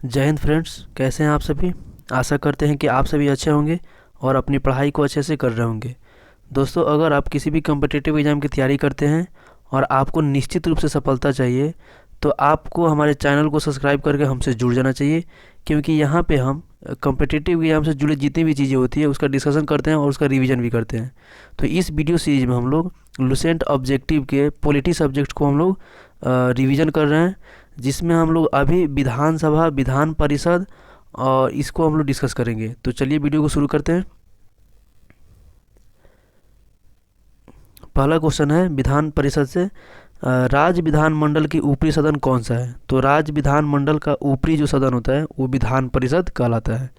जय हिंद फ्रेंड्स, कैसे हैं आप सभी। आशा करते हैं कि आप सभी अच्छे होंगे और अपनी पढ़ाई को अच्छे से कर रहे होंगे। दोस्तों, अगर आप किसी भी कम्पिटिटिव एग्ज़ाम की तैयारी करते हैं और आपको निश्चित रूप से सफलता चाहिए, तो आपको हमारे चैनल को सब्सक्राइब करके हमसे जुड़ जाना चाहिए, क्योंकि यहाँ पे हम कम्पिटिटिव एग्ज़ाम से जुड़ी जितनी भी चीज़ें होती है उसका डिस्कशन करते हैं और उसका रिवीजन भी करते हैं। तो इस वीडियो सीरीज में हम लोग लुसेंट ऑब्जेक्टिव के पॉलिटी सब्जेक्ट को हम लोग रिवीजन कर रहे हैं, जिसमें हम लोग अभी विधानसभा, विधान परिषद और इसको हम लोग डिस्कस करेंगे। तो चलिए वीडियो को शुरू करते हैं। पहला क्वेश्चन है विधान परिषद से, राज्य विधानमंडल की ऊपरी सदन कौन सा है। तो राज्य विधानमंडल का ऊपरी जो सदन होता है वो विधान परिषद कहलाता है।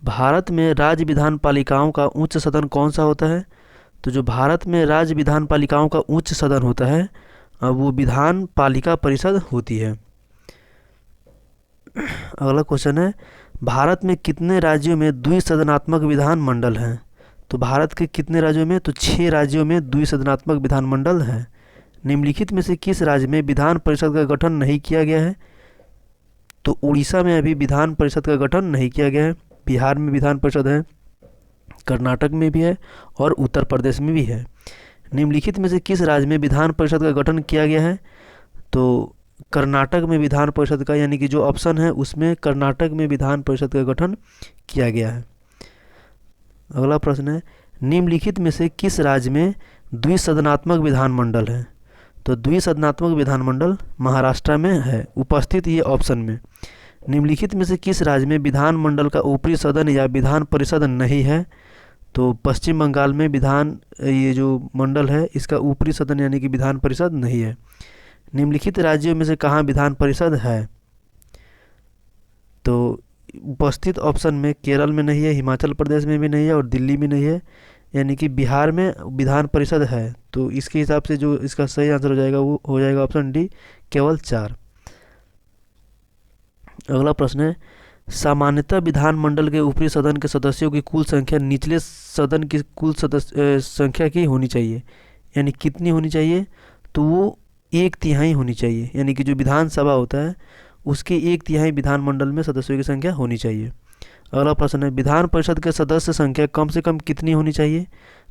भारत में राज्य विधान पालिकाओं का उच्च सदन कौन सा होता है। तो जो भारत में राज्य विधान पालिकाओं का उच्च सदन होता है वो विधान पालिका परिषद होती है। अगला क्वेश्चन है, भारत में कितने राज्यों में द्विसदनात्मक विधान मंडल हैं। तो भारत के कितने राज्यों में, तो 6 राज्यों में द्विसदनात्मक विधानमंडल है। निम्नलिखित में से किस राज्य में विधान परिषद का गठन नहीं किया गया है। तो उड़ीसा में अभी विधान परिषद का गठन नहीं किया गया है। बिहार में विधान परिषद है, कर्नाटक में भी है और उत्तर प्रदेश में भी है। निम्नलिखित में से किस राज्य में विधान परिषद का गठन किया गया है। तो कर्नाटक में विधान परिषद का, यानी कि जो ऑप्शन है उसमें कर्नाटक में विधान परिषद का गठन किया गया है। अगला प्रश्न है, निम्नलिखित में से किस राज्य में द्विसदनात्मक विधानमंडल है। तो द्विसदनात्मक विधानमंडल महाराष्ट्र में है उपस्थित, ये ऑप्शन में। निम्नलिखित में से किस राज्य में विधानमंडल का ऊपरी सदन या विधान परिषद नहीं है। तो पश्चिम बंगाल में ये जो मंडल है इसका ऊपरी सदन यानी कि विधान परिषद नहीं है। निम्नलिखित राज्यों में से कहाँ विधान परिषद है। तो उपस्थित ऑप्शन में केरल में नहीं है, हिमाचल प्रदेश में भी नहीं है और दिल्ली में नहीं है, यानी कि बिहार में विधान परिषद है। तो इसके हिसाब से जो इसका सही आंसर हो जाएगा वो हो जाएगा ऑप्शन डी, केवल 4। अगला प्रश्न है, सामान्यतः विधानमंडल के ऊपरी सदन के सदस्यों की कुल संख्या निचले सदन की कुल सदस्य संख्या की होनी चाहिए, यानी कितनी होनी चाहिए। तो वो 1/3 होनी चाहिए, यानी कि जो विधानसभा होता है उसके 1/3 विधानमंडल में सदस्यों की संख्या होनी चाहिए। अगला प्रश्न है, विधान परिषद के सदस्य संख्या कम से कम कितनी होनी चाहिए।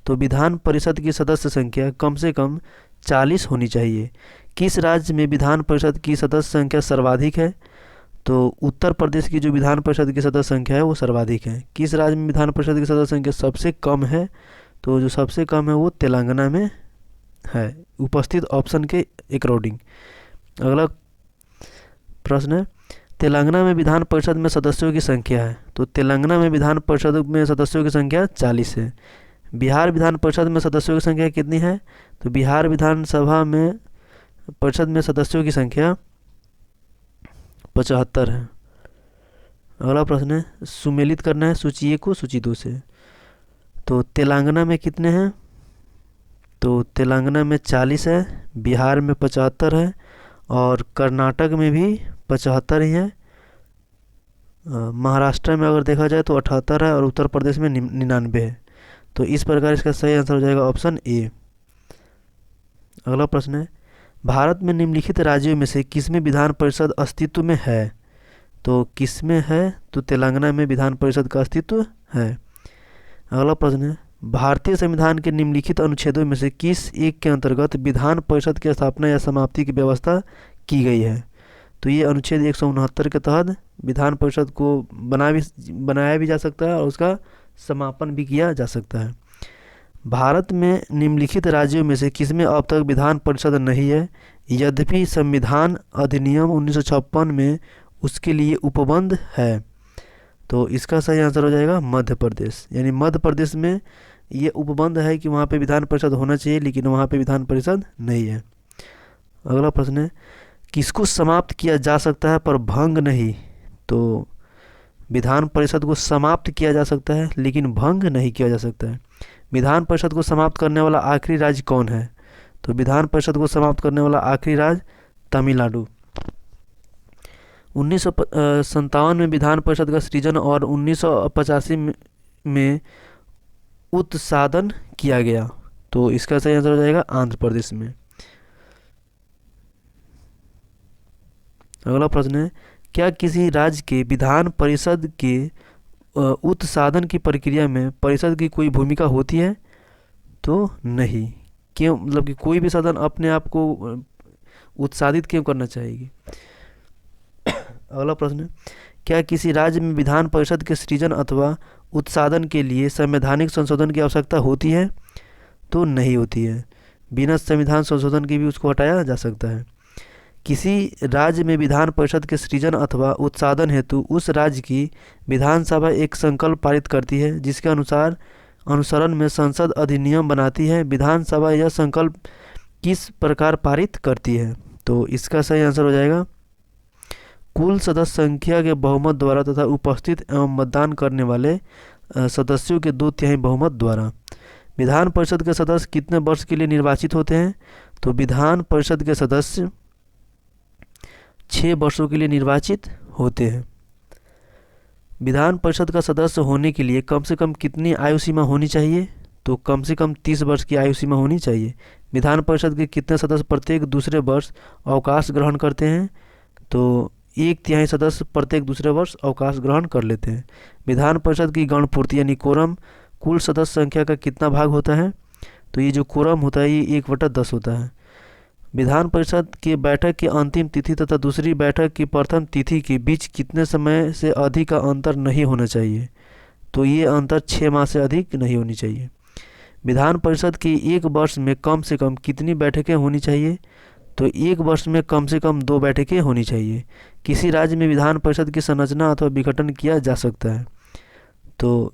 तो विधान परिषद की सदस्य संख्या कम से कम 40 होनी चाहिए। किस राज्य में विधान परिषद की सदस्य संख्या सर्वाधिक है। तो उत्तर प्रदेश की जो विधान परिषद की सदस्य संख्या है वो सर्वाधिक है। किस राज्य में विधान परिषद की सदस्य संख्या सबसे कम है। तो जो सबसे कम है वो तेलंगाना में है, उपस्थित ऑप्शन के अकॉर्डिंग। अगला प्रश्न है, तेलंगाना में विधान परिषद में सदस्यों की संख्या है। तो तेलंगाना में विधान परिषद में सदस्यों की संख्या 40 है। बिहार विधान परिषद में सदस्यों की संख्या कितनी है। तो बिहार विधानसभा में परिषद में सदस्यों की संख्या 75 है। अगला प्रश्न है, सुमेलित करना है सूची 1 को सूची 2 से। तो तेलंगाना में कितने हैं। तो तेलंगाना में 40 है, बिहार में 75 है और कर्नाटक में भी 75 ही है। महाराष्ट्र में अगर देखा जाए तो 78 है और उत्तर प्रदेश में 99 है। तो इस प्रकार इसका सही आंसर हो जाएगा ऑप्शन ए। अगला प्रश्न है, भारत में निम्नलिखित राज्यों में से किसमें विधान परिषद अस्तित्व में है। तो किसमें है। तो तेलंगाना में विधान परिषद का अस्तित्व है। अगला प्रश्न है, भारतीय संविधान के निम्नलिखित अनुच्छेदों में से किस एक के अंतर्गत विधान परिषद की स्थापना या समाप्ति की व्यवस्था की गई है। तो ये अनुच्छेद 169 के तहत विधान परिषद को बनाया भी जा सकता है और उसका समापन भी किया जा सकता है। भारत में निम्नलिखित राज्यों में से किसमें अब तक विधान परिषद नहीं है, यद्यपि संविधान अधिनियम 1956 में उसके लिए उपबंध है। तो इसका सही आंसर हो जाएगा मध्य प्रदेश, यानी मध्य प्रदेश में ये उपबंध है कि वहाँ पे विधान परिषद होना चाहिए, लेकिन वहाँ पे विधान परिषद नहीं है। अगला प्रश्न है, किसको समाप्त किया जा सकता है पर भंग नहीं। तो विधान परिषद को समाप्त किया जा सकता है लेकिन भंग नहीं किया जा सकता है। विधान परिषद को समाप्त करने वाला आखिरी राज्य कौन है। तो विधान परिषद को समाप्त करने वाला आखिरी राज्य तमिलनाडु। 1957 में विधान परिषद का सृजन और 1985 में उत्सादन किया गया। तो इसका सही आंसर हो जाएगा आंध्र प्रदेश में। अगला प्रश्न है, क्या किसी राज्य के विधान परिषद के उत्साधन की प्रक्रिया में परिषद की कोई भूमिका होती है? तो नहीं। क्यों? मतलब कि कोई भी सदन अपने आप को उत्सादित क्यों करना चाहेगी? अगला प्रश्न है, क्या किसी राज्य में विधान परिषद के सृजन अथवा उत्साधन के लिए संवैधानिक संशोधन की आवश्यकता होती है? तो नहीं होती है। बिना संविधान संशोधन के भी उसको हटाया जा सकता है। किसी राज्य में विधान परिषद के सृजन अथवा उत्साधन हेतु उस राज्य की विधानसभा एक संकल्प पारित करती है, जिसके अनुसरण में संसद अधिनियम बनाती है। विधानसभा यह संकल्प किस प्रकार पारित करती है? तो इसका सही आंसर हो जाएगा कुल सदस्य संख्या के बहुमत द्वारा तथा उपस्थित एवं मतदान करने वाले सदस्यों के 2/3 बहुमत द्वारा। विधान परिषद के सदस्य कितने वर्ष के लिए निर्वाचित होते हैं? तो विधान परिषद के सदस्य 6 वर्षों के लिए निर्वाचित होते हैं। विधान परिषद का सदस्य होने के लिए कम से कम कितनी आयु सीमा होनी चाहिए? तो कम से कम 30 वर्ष की आयु सीमा होनी चाहिए। विधान परिषद के कितने सदस्य प्रत्येक दूसरे वर्ष अवकाश ग्रहण करते हैं? तो 1/3 सदस्य प्रत्येक दूसरे वर्ष अवकाश ग्रहण कर लेते हैं। विधान परिषद की गणपूर्ति यानी कोरम कुल सदस्य संख्या का कितना भाग होता है? तो ये जो कोरम होता है ये 1/10 होता है। विधान परिषद की बैठक की अंतिम तिथि तथा दूसरी बैठक की प्रथम तिथि के बीच कितने समय से अधिक का अंतर नहीं होना चाहिए? तो ये अंतर 6 माह से अधिक नहीं होनी चाहिए। विधान परिषद की एक वर्ष में कम से कम कितनी बैठकें होनी चाहिए? तो एक वर्ष में कम से कम 2 बैठकें होनी चाहिए। किसी राज्य में विधान परिषद की संरचना अथवा विघटन किया जा सकता है? तो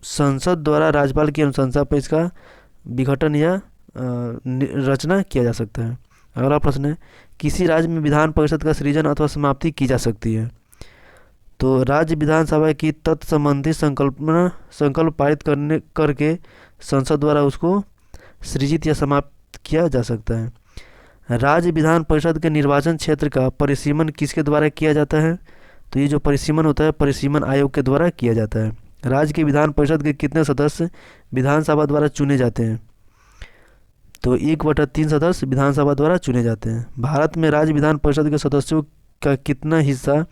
संसद द्वारा राज्यपाल की अनुशंसा पर इसका विघटन या रचना किया जा सकता है। अगला प्रश्न है, किसी राज्य में विधान परिषद का सृजन अथवा समाप्ति की जा सकती है? तो राज्य विधानसभा की तत्संबंधी संकल्प पारित करके संसद द्वारा उसको सृजित या समाप्त किया जा सकता है। राज्य विधान परिषद के निर्वाचन क्षेत्र का परिसीमन किसके द्वारा किया जाता है? तो ये जो परिसीमन होता है परिसीमन आयोग के द्वारा किया जाता है। राज्य के विधान परिषद के कितने सदस्य विधानसभा द्वारा चुने जाते हैं? तो 1/3 सदस्य विधानसभा द्वारा चुने जाते हैं। भारत में राज्य विधान परिषद के सदस्यों का कितना हिस्सा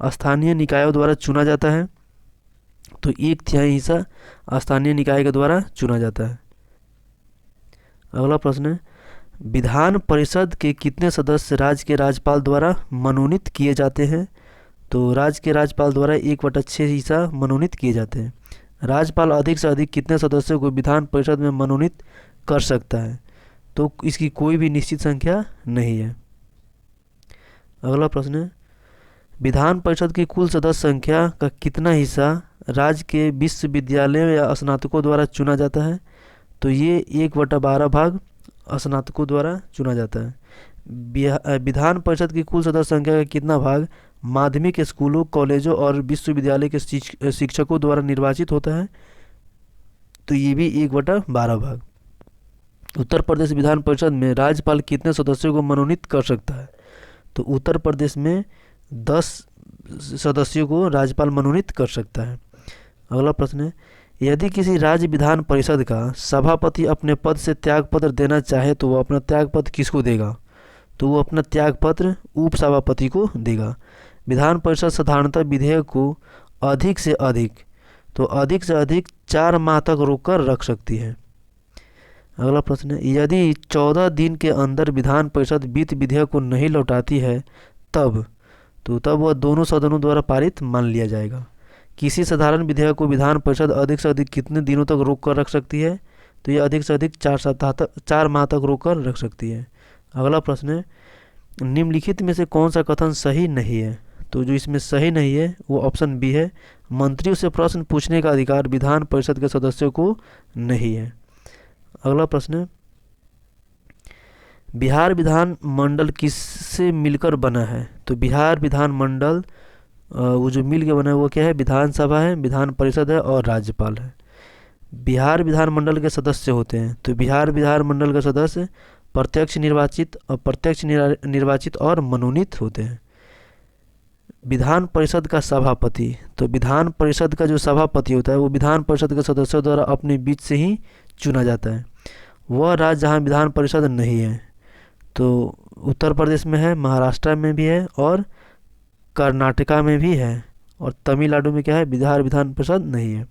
स्थानीय निकायों द्वारा चुना जाता है? तो 1/3 हिस्सा स्थानीय निकाय के द्वारा चुना जाता है। अगला प्रश्न है, विधान परिषद के कितने सदस्य राज्य के राज्यपाल द्वारा मनोनीत किए जाते हैं? तो राज्य के राज्यपाल द्वारा 1/6 हिस्सा मनोनीत किए जाते हैं। राज्यपाल अधिक से अधिक कितने सदस्यों को विधान परिषद में मनोनीत कर सकता है? तो इसकी कोई भी निश्चित संख्या नहीं है। अगला प्रश्न है, विधान परिषद की कुल सदस्य संख्या का कितना हिस्सा राज्य के विश्वविद्यालयों या स्नातकों द्वारा चुना जाता है? तो ये 1/12 भाग स्नातकों द्वारा चुना जाता है। विधान परिषद की कुल सदस्य संख्या का कितना भाग माध्यमिक स्कूलों, कॉलेजों और विश्वविद्यालय के शिक्षकों द्वारा निर्वाचित होता है? तो ये भी 1/12 भाग। उत्तर प्रदेश विधान परिषद में राज्यपाल कितने सदस्यों को मनोनीत कर सकता है? तो उत्तर प्रदेश में 10 सदस्यों को राज्यपाल मनोनीत कर सकता है। अगला प्रश्न है, यदि किसी राज्य विधान परिषद का सभापति अपने पद से त्यागपत्र देना चाहे तो वो अपना त्यागपत्र किसको देगा? तो वो अपना त्यागपत्र उप सभापति को देगा। विधान परिषद साधारणतः विधेयक को अधिक से अधिक 4 माह तक रोक रख सकती है। अगला प्रश्न है, यदि 14 दिन के अंदर विधान परिषद वित्त विधेयक को नहीं लौटाती है तब वह दोनों सदनों द्वारा पारित मान लिया जाएगा। किसी साधारण विधेयक को विधान परिषद अधिक से अधिक कितने दिनों तक रोक कर रख सकती है? तो यह अधिक से अधिक 4 माह तक रोक कर रख सकती है। अगला प्रश्न है, निम्नलिखित में से कौन सा कथन सही नहीं है? तो जो इसमें सही नहीं है वो ऑप्शन बी है, मंत्रियों से प्रश्न पूछने का अधिकार विधान परिषद के सदस्यों को नहीं है। अगला प्रश्न है, बिहार विधान मंडल किससे मिलकर बना है? तो बिहार विधान मंडल वो जो मिल के बना है वो क्या है? विधानसभा है, विधान परिषद है और राज्यपाल है। बिहार विधान मंडल के सदस्य होते हैं तो बिहार विधान मंडल के सदस्य प्रत्यक्ष निर्वाचित और मनोनीत होते हैं। विधान परिषद का सभापति, तो विधान परिषद का जो सभापति होता है वो विधान परिषद के सदस्यों द्वारा अपने बीच से ही चुना जाता है। वह राज्य जहाँ विधान परिषद नहीं है, तो उत्तर प्रदेश में है, महाराष्ट्र में भी है और कर्नाटका में भी है और तमिलनाडु में क्या है, बिहार विधान परिषद नहीं है,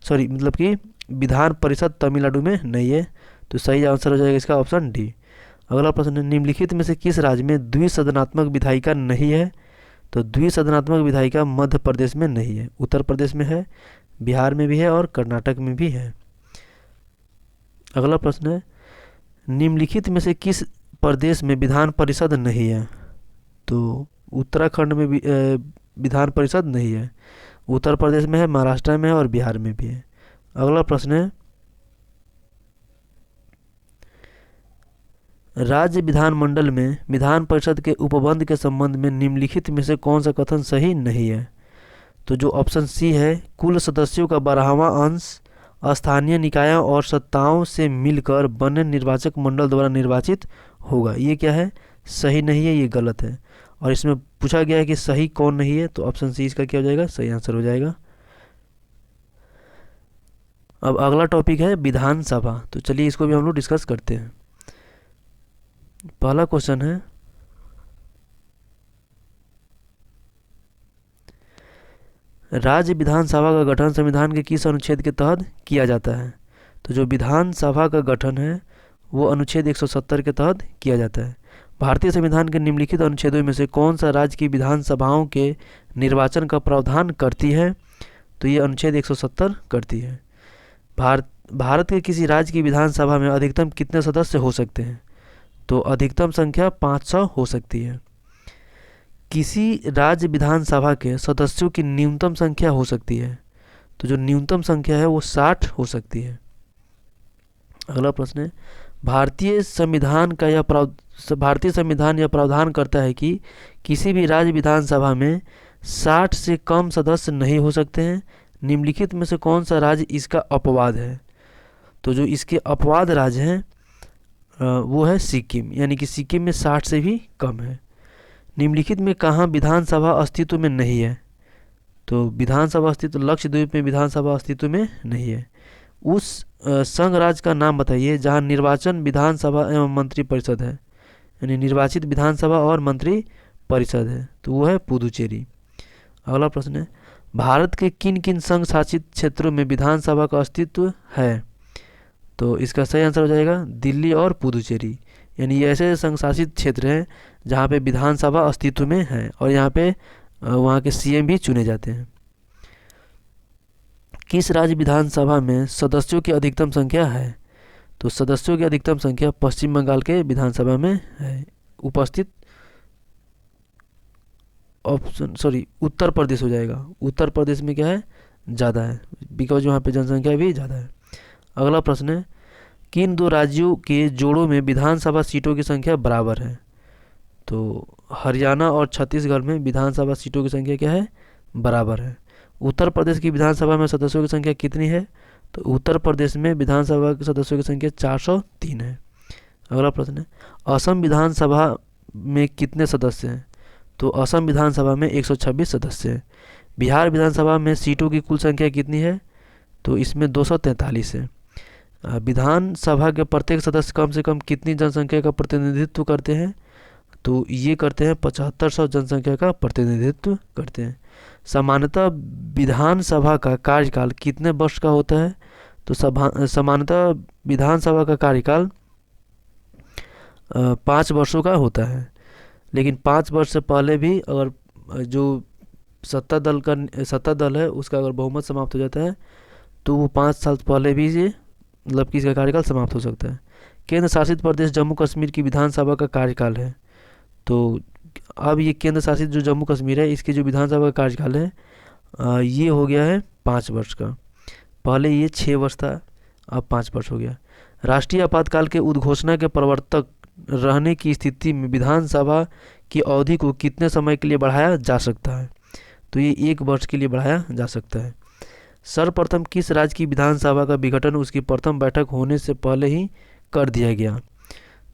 सॉरी मतलब कि विधान परिषद तमिलनाडु में नहीं है। तो सही आंसर हो जाएगा इसका ऑप्शन डी। अगला प्रश्न है, निम्नलिखित में से किस राज्य में द्विसदनात्मक विधायिका नहीं है? तो द्विसदनात्मक विधायिका मध्य प्रदेश में नहीं है, उत्तर प्रदेश में है, बिहार में भी है और कर्नाटक में भी है। अगला प्रश्न है, निम्नलिखित में से किस प्रदेश में विधान परिषद नहीं है? तो उत्तराखंड में विधान परिषद नहीं है, उत्तर प्रदेश में है, महाराष्ट्र में है और बिहार में भी है। अगला प्रश्न है, राज्य विधानमंडल में विधान परिषद के उपबंध के संबंध में निम्नलिखित में से कौन सा कथन सही नहीं है? तो जो ऑप्शन सी है, कुल सदस्यों का 12वां अंश स्थानीय निकायों और सत्ताओं से मिलकर बने निर्वाचक मंडल द्वारा निर्वाचित होगा, ये क्या है, सही नहीं है, ये गलत है। और इसमें पूछा गया है कि सही कौन नहीं है, तो ऑप्शन सी इसका क्या हो जाएगा, सही आंसर हो जाएगा। अब अगला टॉपिक है विधानसभा, तो चलिए इसको भी हम लोग डिस्कस करते हैं। पहला क्वेश्चन है, राज्य विधानसभा का गठन संविधान के किस अनुच्छेद के तहत किया जाता है? तो जो विधानसभा का गठन है वो अनुच्छेद 170 के तहत किया जाता है। भारतीय संविधान के निम्नलिखित अनुच्छेदों में से कौन सा राज्य की विधानसभाओं के निर्वाचन का प्रावधान करती है? तो ये अनुच्छेद 170 करती है। भारत के किसी राज्य की विधानसभा में अधिकतम कितने सदस्य हो सकते हैं? तो अधिकतम संख्या 500 हो सकती है। किसी राज्य विधानसभा के सदस्यों की न्यूनतम संख्या हो सकती है, तो जो न्यूनतम संख्या है वो 60 हो सकती है। अगला प्रश्न है, भारतीय संविधान यह प्रावधान करता है कि किसी भी राज्य विधानसभा में 60 से कम सदस्य नहीं हो सकते हैं। निम्नलिखित में से कौन सा राज्य इसका अपवाद है? तो जो इसके अपवाद राज्य हैं वो है सिक्किम, यानी कि सिक्किम में 60 से भी कम है। निम्नलिखित में कहाँ विधानसभा अस्तित्व में नहीं है? तो विधानसभा अस्तित्व, लक्षद्वीप में विधानसभा अस्तित्व में नहीं है। उस संघ राज्य का नाम बताइए जहाँ निर्वाचन विधानसभा एवं मंत्री परिषद है, यानी निर्वाचित विधानसभा और मंत्री परिषद है, तो वो है पुदुचेरी। अगला प्रश्न है, भारत के किन किन संघ शासित क्षेत्रों में विधानसभा का अस्तित्व है? तो इसका सही आंसर हो जाएगा दिल्ली और पुदुचेरी, यानी ये ऐसे संघ शासित क्षेत्र हैं जहाँ पे विधानसभा अस्तित्व में है और यहाँ पे वहाँ के सीएम भी चुने जाते हैं। किस राज्य विधानसभा में सदस्यों की अधिकतम संख्या है? तो सदस्यों की अधिकतम संख्या पश्चिम बंगाल के विधानसभा में है उपस्थित। ऑप्शन सॉरी उत्तर प्रदेश हो जाएगा, उत्तर प्रदेश में क्या है, ज़्यादा है, बिकॉज वहाँ पे जनसंख्या भी ज़्यादा है। अगला प्रश्न है, किन दो राज्यों के जोड़ों में विधानसभा सीटों की संख्या बराबर है? तो हरियाणा और छत्तीसगढ़ में विधानसभा सीटों की संख्या क्या है, बराबर है। उत्तर प्रदेश की विधानसभा में सदस्यों की संख्या कितनी है? तो उत्तर प्रदेश में विधानसभा के सदस्यों की संख्या 403 है। अगला प्रश्न है, असम विधानसभा में कितने सदस्य हैं? तो असम विधानसभा में 126 सदस्य हैं। बिहार विधानसभा में सीटों की कुल संख्या कितनी है? तो इसमें 243 है। विधानसभा के प्रत्येक सदस्य कम से कम कितनी जनसंख्या का प्रतिनिधित्व करते हैं? तो ये करते हैं 7500 जनसंख्या का प्रतिनिधित्व करते हैं। सामान्यतः विधानसभा का कार्यकाल कितने वर्ष का होता है? तो सामान्यतः विधानसभा का कार्यकाल 5 वर्षों का होता है, लेकिन 5 वर्ष से पहले भी अगर जो सत्ता दल है उसका अगर बहुमत समाप्त हो जाता है तो वो 5 साल पहले भी ये मतलब कि इसका कार्यकाल समाप्त हो सकता है। केंद्र शासित प्रदेश जम्मू कश्मीर की विधानसभा का कार्यकाल है, तो अब ये केंद्र शासित जो जम्मू कश्मीर है इसकी जो विधानसभा का कार्यकाल है ये हो गया है 5 वर्ष का। पहले ये 6 वर्ष था, अब 5 वर्ष हो गया। राष्ट्रीय आपातकाल के उद्घोषणा के प्रवर्तक रहने की स्थिति में विधानसभा की अवधि को कितने समय के लिए बढ़ाया जा सकता है? तो ये 1 वर्ष के लिए बढ़ाया जा सकता है। सर्वप्रथम किस राज्य की विधानसभा का विघटन उसकी प्रथम बैठक होने से पहले ही कर दिया गया?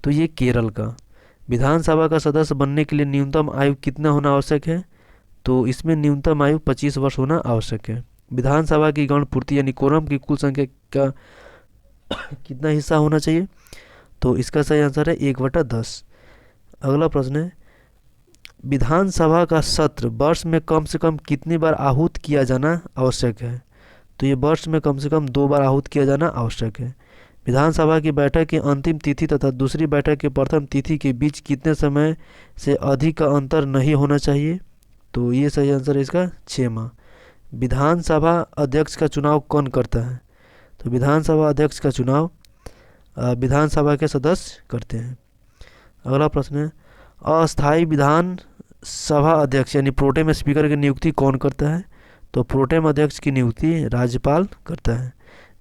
तो ये केरल का। विधानसभा का सदस्य बनने के लिए न्यूनतम आयु कितना होना आवश्यक है? तो इसमें न्यूनतम आयु 25 वर्ष होना आवश्यक है। विधानसभा की गण पूर्ति यानी कोरम की कुल संख्या का कितना हिस्सा होना चाहिए? तो इसका सही आंसर है 1/10। अगला प्रश्न है, विधानसभा का सत्र वर्ष में कम से कम कितनी बार आहूत किया जाना आवश्यक है? तो ये वर्ष में कम से कम 2 बार आहूत किया जाना आवश्यक है। विधानसभा की बैठक की अंतिम तिथि तथा दूसरी बैठक की प्रथम तिथि के बीच कितने समय से अधिक का अंतर नहीं होना चाहिए? तो ये सही आंसर है इसका 6 माह। विधानसभा अध्यक्ष का चुनाव कौन करता है? तो विधानसभा अध्यक्ष का चुनाव विधानसभा के सदस्य करते हैं। अगला प्रश्न है, अस्थायी विधानसभा अध्यक्ष यानी प्रोटेम स्पीकर की नियुक्ति कौन करता है? तो प्रोटेम अध्यक्ष की नियुक्ति राज्यपाल करता है।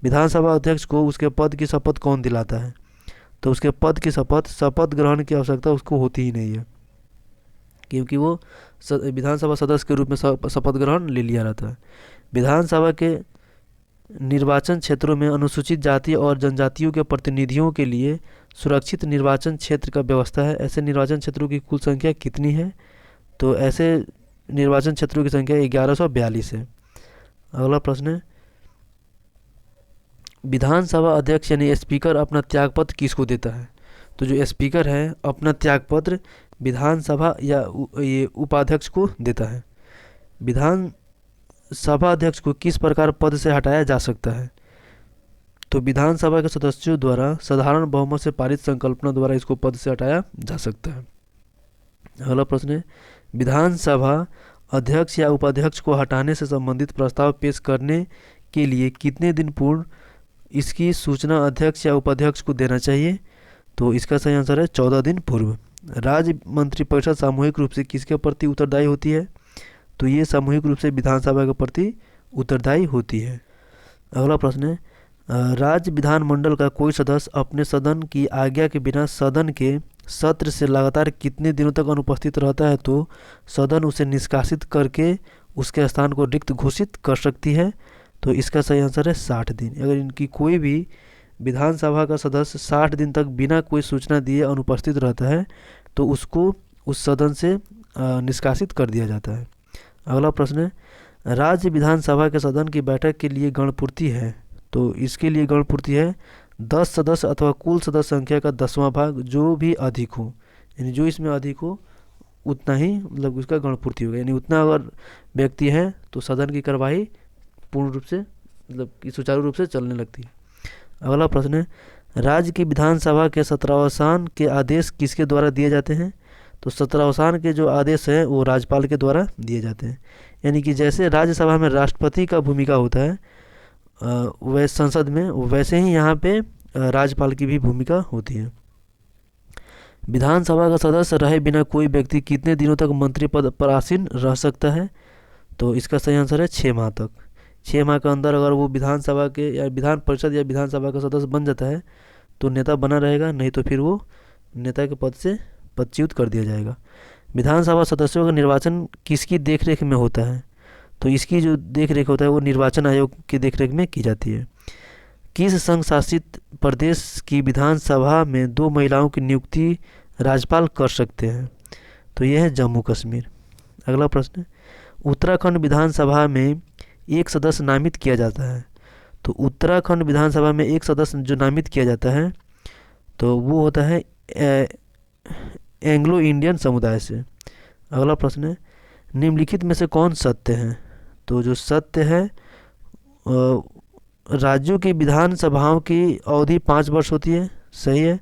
विधानसभा अध्यक्ष को उसके पद की शपथ कौन दिलाता है? तो उसके पद की शपथ ग्रहण की आवश्यकता उसको होती ही नहीं है, क्योंकि वो विधानसभा सदस्य के रूप में शपथ ग्रहण ले लिया रहता है। विधानसभा के निर्वाचन क्षेत्रों में अनुसूचित जाति और जनजातियों के प्रतिनिधियों के लिए सुरक्षित निर्वाचन क्षेत्र का व्यवस्था है। ऐसे निर्वाचन क्षेत्रों की कुल संख्या कितनी है? तो ऐसे निर्वाचन क्षेत्रों की संख्या 1142 है। अगला प्रश्न है, विधानसभा अध्यक्ष यानी स्पीकर अपना त्यागपत्र किसको देता है? तो जो स्पीकर है अपना त्यागपत्र विधानसभा या ये उपाध्यक्ष को देता है। विधानसभा अध्यक्ष को किस प्रकार पद से हटाया जा सकता है? तो विधानसभा के सदस्यों द्वारा साधारण बहुमत से पारित संकल्पना द्वारा इसको पद से हटाया जा सकता है। अगला प्रश्न है, विधानसभा अध्यक्ष या उपाध्यक्ष को हटाने से संबंधित प्रस्ताव पेश करने के लिए कितने दिन पूर्व इसकी सूचना अध्यक्ष या उपाध्यक्ष को देना चाहिए? तो इसका सही आंसर है 14 दिन पूर्व। राज्य मंत्रिपरिषद सामूहिक रूप से किसके प्रति उत्तरदायी होती है? तो ये सामूहिक रूप से विधानसभा के प्रति उत्तरदायी होती है। अगला प्रश्न है, राज्य विधानमंडल का कोई सदस्य अपने सदन की आज्ञा के बिना सदन के सत्र से लगातार कितने दिनों तक अनुपस्थित रहता है तो सदन उसे निष्कासित करके उसके स्थान को रिक्त घोषित कर सकती है? तो इसका सही आंसर है 60 दिन। अगर इनकी कोई भी विधानसभा का सदस्य 60 दिन तक बिना कोई सूचना दिए अनुपस्थित रहता है तो उसको उस सदन से निष्कासित कर दिया जाता है। अगला प्रश्न है, राज्य विधानसभा के सदन की बैठक के लिए गणपूर्ति है। तो इसके लिए गणपूर्ति है 10 सदस्य अथवा कुल सदस्य संख्या का 10वां भाग जो भी अधिक हो, यानी जो इसमें अधिक हो उतना ही मतलब उसका गणपूर्ति होगा। यानी उतना अगर व्यक्ति हैं तो सदन की कार्यवाही पूर्ण रूप से मतलब सुचारू रूप से चलने लगती है। अगला प्रश्न है, राज्य की विधानसभा के सत्रावसान के आदेश किसके द्वारा दिए जाते हैं? तो सत्रावसान के जो आदेश हैं वो राज्यपाल के द्वारा दिए जाते हैं। यानी कि जैसे राज्यसभा में राष्ट्रपति का भूमिका होता है वैसे संसद में वैसे ही यहाँ पे राज्यपाल की भी भूमिका होती है। विधानसभा का सदस्य रहे बिना कोई व्यक्ति कितने दिनों तक मंत्री पद पर आसीन रह सकता है? तो इसका सही आंसर है 6 माह तक। 6 माह के अंदर अगर वो विधानसभा के या विधान परिषद या विधानसभा का सदस्य बन जाता है तो नेता बना रहेगा, नहीं तो फिर वो नेता के पद से पदच्युत कर दिया जाएगा। विधानसभा सदस्यों का निर्वाचन किसकी देखरेख में होता है? तो इसकी जो देखरेख होता है वो निर्वाचन आयोग की देखरेख में की जाती है। किस संघ शासित प्रदेश की विधानसभा में 2 महिलाओं की नियुक्ति राज्यपाल कर सकते हैं? तो यह है जम्मू कश्मीर। अगला प्रश्न, उत्तराखंड विधानसभा में एक सदस्य नामित किया जाता है। तो उत्तराखंड विधानसभा में एक सदस्य जो नामित किया जाता है तो वो होता है एंग्लो इंडियन समुदाय से। अगला प्रश्न है, निम्नलिखित में से कौन सत्य है? तो जो सत्य है राज्यों की विधानसभाओं की अवधि 5 वर्ष होती है, सही है।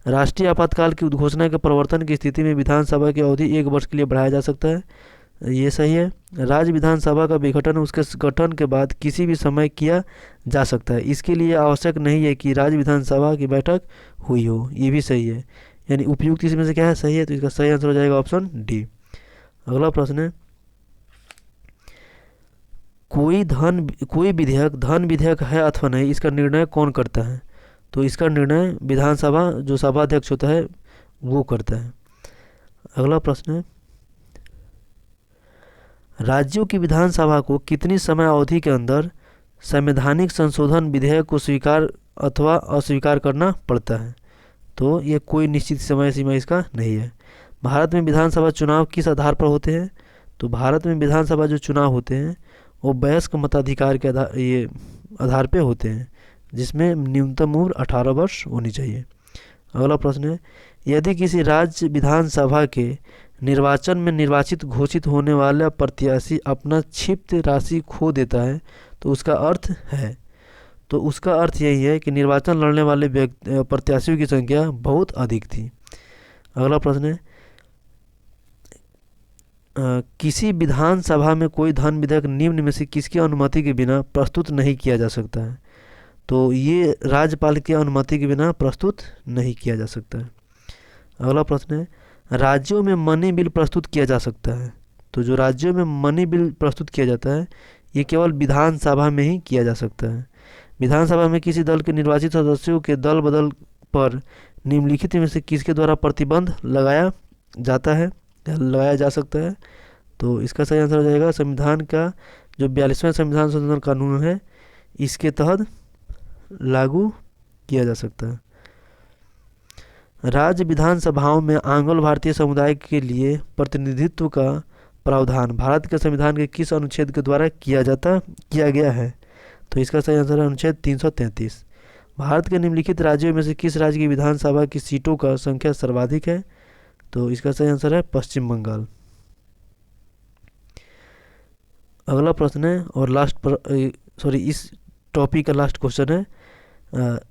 राष्ट्रीय आपातकाल की उद्घोषणा के प्रवर्तन की स्थिति में विधानसभा की अवधि 1 वर्ष के लिए बढ़ाया जा सकता है, ये सही है। राज्य विधानसभा का विघटन उसके गठन के बाद किसी भी समय किया जा सकता है, इसके लिए आवश्यक नहीं है कि राज्य विधानसभा की बैठक हुई हो, ये भी सही है। यानी उपयुक्त इसमें से क्या है? सही है। तो इसका सही आंसर हो जाएगा ऑप्शन डी। अगला प्रश्न है, कोई विधेयक धन विधेयक है अथवा नहीं, इसका निर्णय कौन करता है? तो इसका निर्णय विधानसभा जो सभाध्यक्ष होता है वो करता है। अगला प्रश्न है, राज्यों की विधानसभा को कितनी समय अवधि के अंदर संवैधानिक संशोधन विधेयक को स्वीकार अथवा अस्वीकार करना पड़ता है? तो ये कोई निश्चित समय सीमा इसका नहीं है। भारत में विधानसभा चुनाव किस आधार पर होते हैं? तो भारत में विधानसभा जो चुनाव होते हैं वो वयस्क मताधिकार के आधार पे होते हैं, जिसमें न्यूनतम उम्र 18 वर्ष होनी चाहिए। अगला प्रश्न है, यदि किसी राज्य विधानसभा के निर्वाचन में निर्वाचित घोषित होने वाला प्रत्याशी अपना क्षिप्त राशि खो देता है तो उसका अर्थ है। तो उसका अर्थ यही है कि निर्वाचन लड़ने वाले प्रत्याशियों की संख्या बहुत अधिक थी। अगला प्रश्न है, किसी विधानसभा में कोई धन विधेयक निम्न में से किसकी अनुमति के बिना प्रस्तुत नहीं किया जा सकता है? तो ये राज्यपाल की अनुमति के बिना प्रस्तुत नहीं किया जा सकता है। अगला प्रश्न है, राज्यों में मनी बिल प्रस्तुत किया जा सकता है। तो जो राज्यों में मनी बिल प्रस्तुत किया जाता है ये केवल विधानसभा में ही किया जा सकता है। विधानसभा में किसी दल के निर्वाचित सदस्यों के दल बदल पर निम्नलिखित में से किसके द्वारा प्रतिबंध लगाया जाता है या लगाया जा सकता है? तो इसका सही आंसर हो जाएगा संविधान का जो 42वां संविधान संशोधन कानून है इसके तहत लागू किया जा सकता है। राज्य विधानसभाओं में आंग्लो भारतीय समुदाय के लिए प्रतिनिधित्व का प्रावधान भारत के संविधान के किस अनुच्छेद के द्वारा किया गया है? तो इसका सही आंसर है अनुच्छेद 333। भारत के निम्नलिखित राज्यों में से किस राज्य की विधानसभा की सीटों का संख्या सर्वाधिक है? तो इसका सही आंसर है पश्चिम बंगाल। अगला प्रश्न है और इस टॉपिक का लास्ट क्वेश्चन है,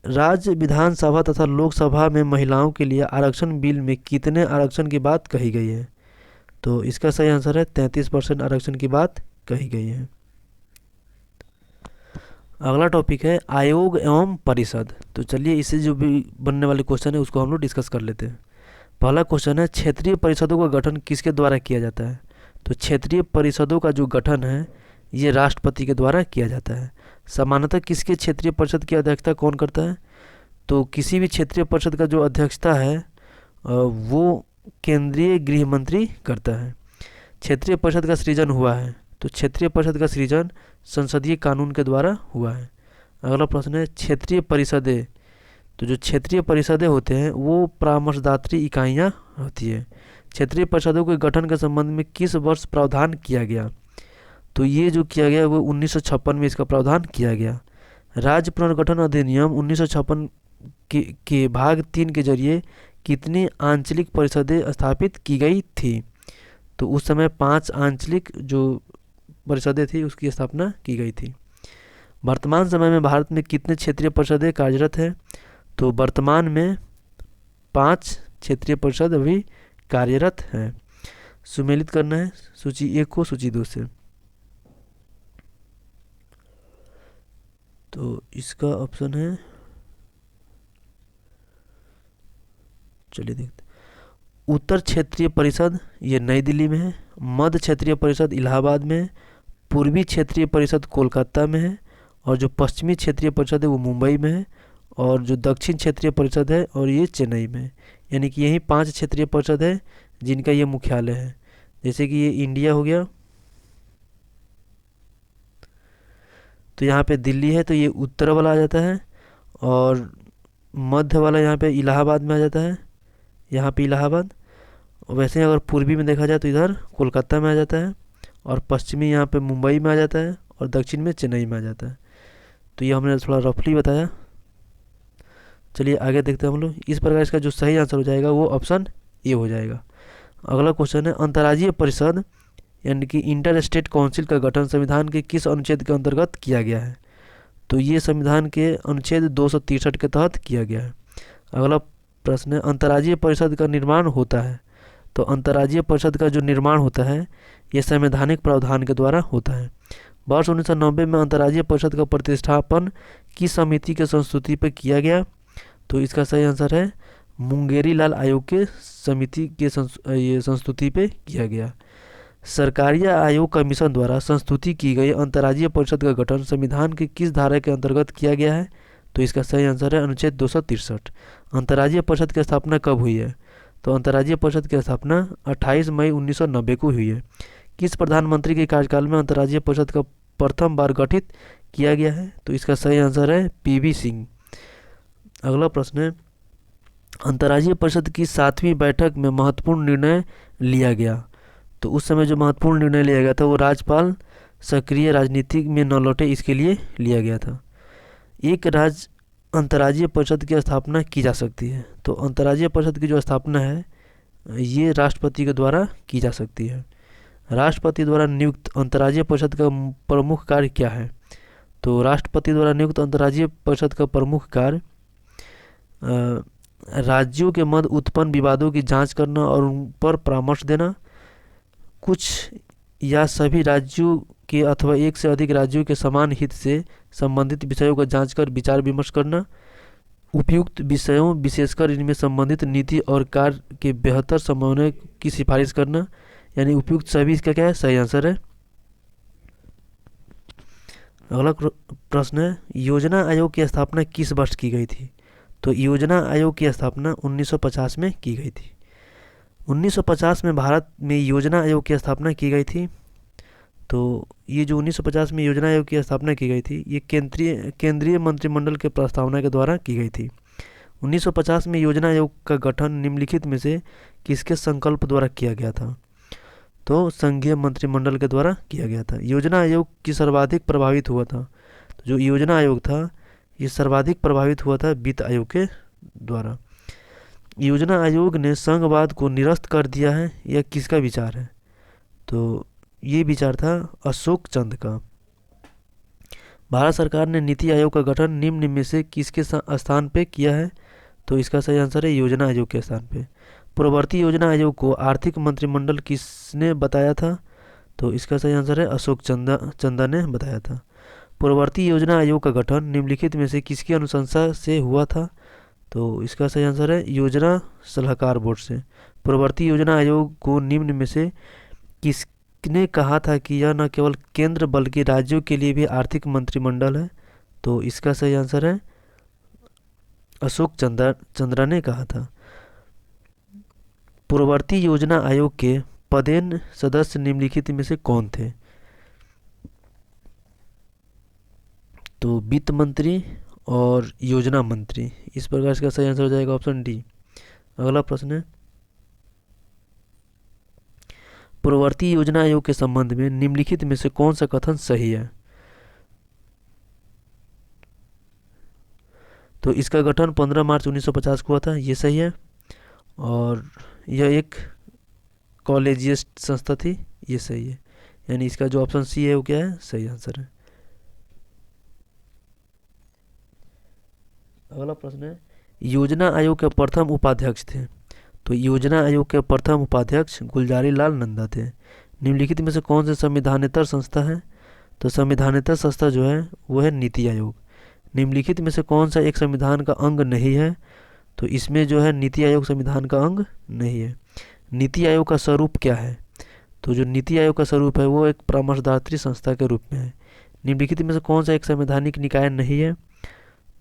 राज्य विधानसभा तथा लोकसभा में महिलाओं के लिए आरक्षण बिल में कितने आरक्षण की बात कही गई है? तो इसका सही आंसर है 33% आरक्षण की बात कही गई है। अगला टॉपिक है आयोग एवं परिषद। तो चलिए इससे जो भी बनने वाले क्वेश्चन है उसको हम लोग डिस्कस कर लेते हैं। पहला क्वेश्चन है क्षेत्रीय परिषदों का गठन किसके द्वारा किया जाता है? तो क्षेत्रीय परिषदों का जो गठन है ये राष्ट्रपति के द्वारा किया जाता है। सामान्यतः किसके क्षेत्रीय परिषद की अध्यक्षता कौन करता है? तो किसी भी क्षेत्रीय परिषद का जो अध्यक्षता है वो केंद्रीय गृह मंत्री करता है। क्षेत्रीय परिषद का सृजन हुआ है तो क्षेत्रीय परिषद का सृजन संसदीय कानून के द्वारा हुआ है। अगला प्रश्न है क्षेत्रीय परिषदें। तो जो क्षेत्रीय परिषदें होते हैं वो परामर्शदात्री इकाइयाँ होती है। क्षेत्रीय परिषदों के गठन के संबंध में किस वर्ष प्रावधान किया गया? तो ये जो किया गया वो 1956 में इसका प्रावधान किया गया। राज्य पुनर्गठन अधिनियम 1956 के भाग 3 के जरिए कितनी आंचलिक परिषदें स्थापित की गई थी? तो उस समय 5 आंचलिक जो परिषदें थी उसकी स्थापना की गई थी। वर्तमान समय में भारत में कितने क्षेत्रीय परिषदें कार्यरत हैं? तो वर्तमान में 5 क्षेत्रीय परिषद अभी कार्यरत हैं। सुमेलित करना है सूची 1 को सूची 2 से। तो इसका ऑप्शन है, चलिए देखते। उत्तर क्षेत्रीय परिषद ये नई दिल्ली में है, मध्य क्षेत्रीय परिषद इलाहाबाद में है, पूर्वी क्षेत्रीय परिषद कोलकाता में है और जो पश्चिमी क्षेत्रीय परिषद है वो मुंबई में है और जो दक्षिण क्षेत्रीय परिषद है और ये चेन्नई में है। यानी कि यही 5 क्षेत्रीय परिषद है जिनका ये मुख्यालय है। जैसे कि ये इंडिया हो गया तो यहाँ पे दिल्ली है तो ये उत्तर वाला आ जाता है और मध्य वाला यहाँ पे इलाहाबाद में आ जाता है, यहाँ पे इलाहाबाद। वैसे ही अगर पूर्वी में देखा जाए तो इधर कोलकाता में आ जाता है और पश्चिमी यहाँ पे मुंबई में आ जाता है और दक्षिण में चेन्नई में आ जाता है। तो ये हमने थोड़ा रफली बताया। चलिए आगे देखते हैं हम लोग। इस प्रकार इसका जो सही आंसर हो जाएगा वो ऑप्शन ए हो जाएगा। अगला क्वेश्चन है अंतर्राज्यीय परिषद यानी कि इंटर स्टेट काउंसिल का गठन संविधान के किस अनुच्छेद के अंतर्गत किया गया है? तो ये संविधान के अनुच्छेद 263 के तहत किया गया है। अगला प्रश्न है अंतर्राज्यीय परिषद का निर्माण होता है। तो अंतर्राज्यीय परिषद का जो निर्माण होता है ये संवैधानिक प्रावधान के द्वारा होता है। वर्ष 1990 में अंतर्राज्यीय परिषद का प्रतिष्ठापन किस समिति के संस्तुति पर किया गया? तो इसका सही आंसर है मुंगेरी लाल आयोग के समिति के संस्तुति पे किया गया। सरकारी आयोग कमीशन द्वारा संस्तुति की गई अंतर्राज्यीय परिषद का गठन संविधान के किस धारा के अंतर्गत किया गया है? तो इसका सही आंसर है अनुच्छेद 263। अंतर्राज्यीय परिषद की स्थापना कब हुई है? तो अंतर्राज्यीय परिषद की स्थापना 28 मई 1990 को हुई है। किस प्रधानमंत्री के कार्यकाल में अंतर्राज्यीय परिषद का प्रथम बार गठित किया गया है? तो इसका सही आंसर है पीवी सिंह। अगला प्रश्न है अंतर्राज्यीय परिषद की 7वीं बैठक में महत्वपूर्ण निर्णय लिया गया। तो उस समय जो महत्वपूर्ण निर्णय लिया गया था वो राज्यपाल सक्रिय राजनीति में न लौटे इसके लिए लिया गया था। एक राज्य अंतर्राज्यीय परिषद की स्थापना की जा सकती है। तो अंतर्राज्यीय परिषद की जो स्थापना है ये राष्ट्रपति के द्वारा की जा सकती है। राष्ट्रपति द्वारा नियुक्त अंतर्राज्यीय परिषद का प्रमुख कार्य क्या है? तो राष्ट्रपति द्वारा नियुक्त अंतर्राज्यीय परिषद का प्रमुख कार्य राज्यों के मध्य उत्पन्न विवादों की जांच करना और उन पर परामर्श देना, कुछ या सभी राज्यों के अथवा एक से अधिक राज्यों के समान हित से संबंधित विषयों का जांच कर विचार विमर्श करना, उपयुक्त विषयों विशेषकर इनमें संबंधित नीति और कार्य के बेहतर समन्वय की सिफारिश करना। यानी उपयुक्त सभी इसका क्या है? सही आंसर है। अगला प्रश्न है, योजना आयोग की स्थापना किस वर्ष की गई थी? तो योजना आयोग की स्थापना 1950 में की गई थी। 1950 में भारत में योजना आयोग की स्थापना की गई थी। तो ये जो 1950 में योजना आयोग की स्थापना की गई थी, ये केंद्रीय मंत्रिमंडल के प्रस्तावना के द्वारा की गई थी। 1950 में योजना आयोग का गठन निम्नलिखित में से किसके संकल्प द्वारा किया गया था? तो संघीय मंत्रिमंडल के द्वारा किया गया था। योजना आयोग की सर्वाधिक प्रभावित हुआ था, तो जो योजना आयोग था ये सर्वाधिक प्रभावित हुआ था वित्त आयोग के द्वारा। योजना आयोग ने संघवाद को निरस्त कर दिया है, यह किसका विचार है? तो ये विचार था अशोक चंद का। भारत सरकार ने नीति आयोग का गठन निम्न में से किसके स्थान पे किया है? तो इसका सही आंसर है योजना आयोग के स्थान पे। पूर्ववर्ती योजना आयोग को आर्थिक मंत्रिमंडल किसने बताया था? तो इसका सही आंसर है अशोक चंदा ने बताया था। पूर्ववर्ती योजना आयोग का गठन निम्नलिखित में से किसकी अनुशंसा से हुआ था? तो इसका सही आंसर है योजना सलाहकार बोर्ड से। पूर्ववर्ती योजना आयोग को निम्न में से किसने कहा था कि यह न केवल केंद्र बल्कि राज्यों के लिए भी आर्थिक मंत्रिमंडल है? तो इसका सही आंसर है अशोक चंद्रा ने कहा था। पूर्ववर्ती योजना आयोग के पदेन सदस्य निम्नलिखित में से कौन थे? तो वित्त मंत्री और योजना मंत्री। इस प्रकार इसका सही आंसर हो जाएगा ऑप्शन डी। अगला प्रश्न है, पूर्ववर्ती योजना आयोग के संबंध में निम्नलिखित में से कौन सा कथन सही है? तो इसका गठन 15 मार्च 1950 को हुआ था, ये सही है। और यह एक कॉलेजियस्ट संस्था थी, ये सही है। यानी इसका जो ऑप्शन सी है वो क्या है? सही आंसर है। अगला प्रश्न है, योजना आयोग के प्रथम उपाध्यक्ष थे? तो योजना आयोग के प्रथम उपाध्यक्ष गुलजारी लाल नंदा थे। निम्नलिखित में से कौन से संविधानेतर संस्था है? तो संविधानेतर संस्था जो है वो है नीति आयोग। निम्नलिखित में से कौन सा एक संविधान का अंग नहीं है? तो इसमें जो है नीति आयोग संविधान का अंग नहीं है। नीति आयोग का स्वरूप क्या है? तो जो नीति आयोग का स्वरूप है वो एक परामर्शदात्री संस्था के रूप में है। निम्नलिखित में से कौन सा एक संवैधानिक निकाय नहीं है?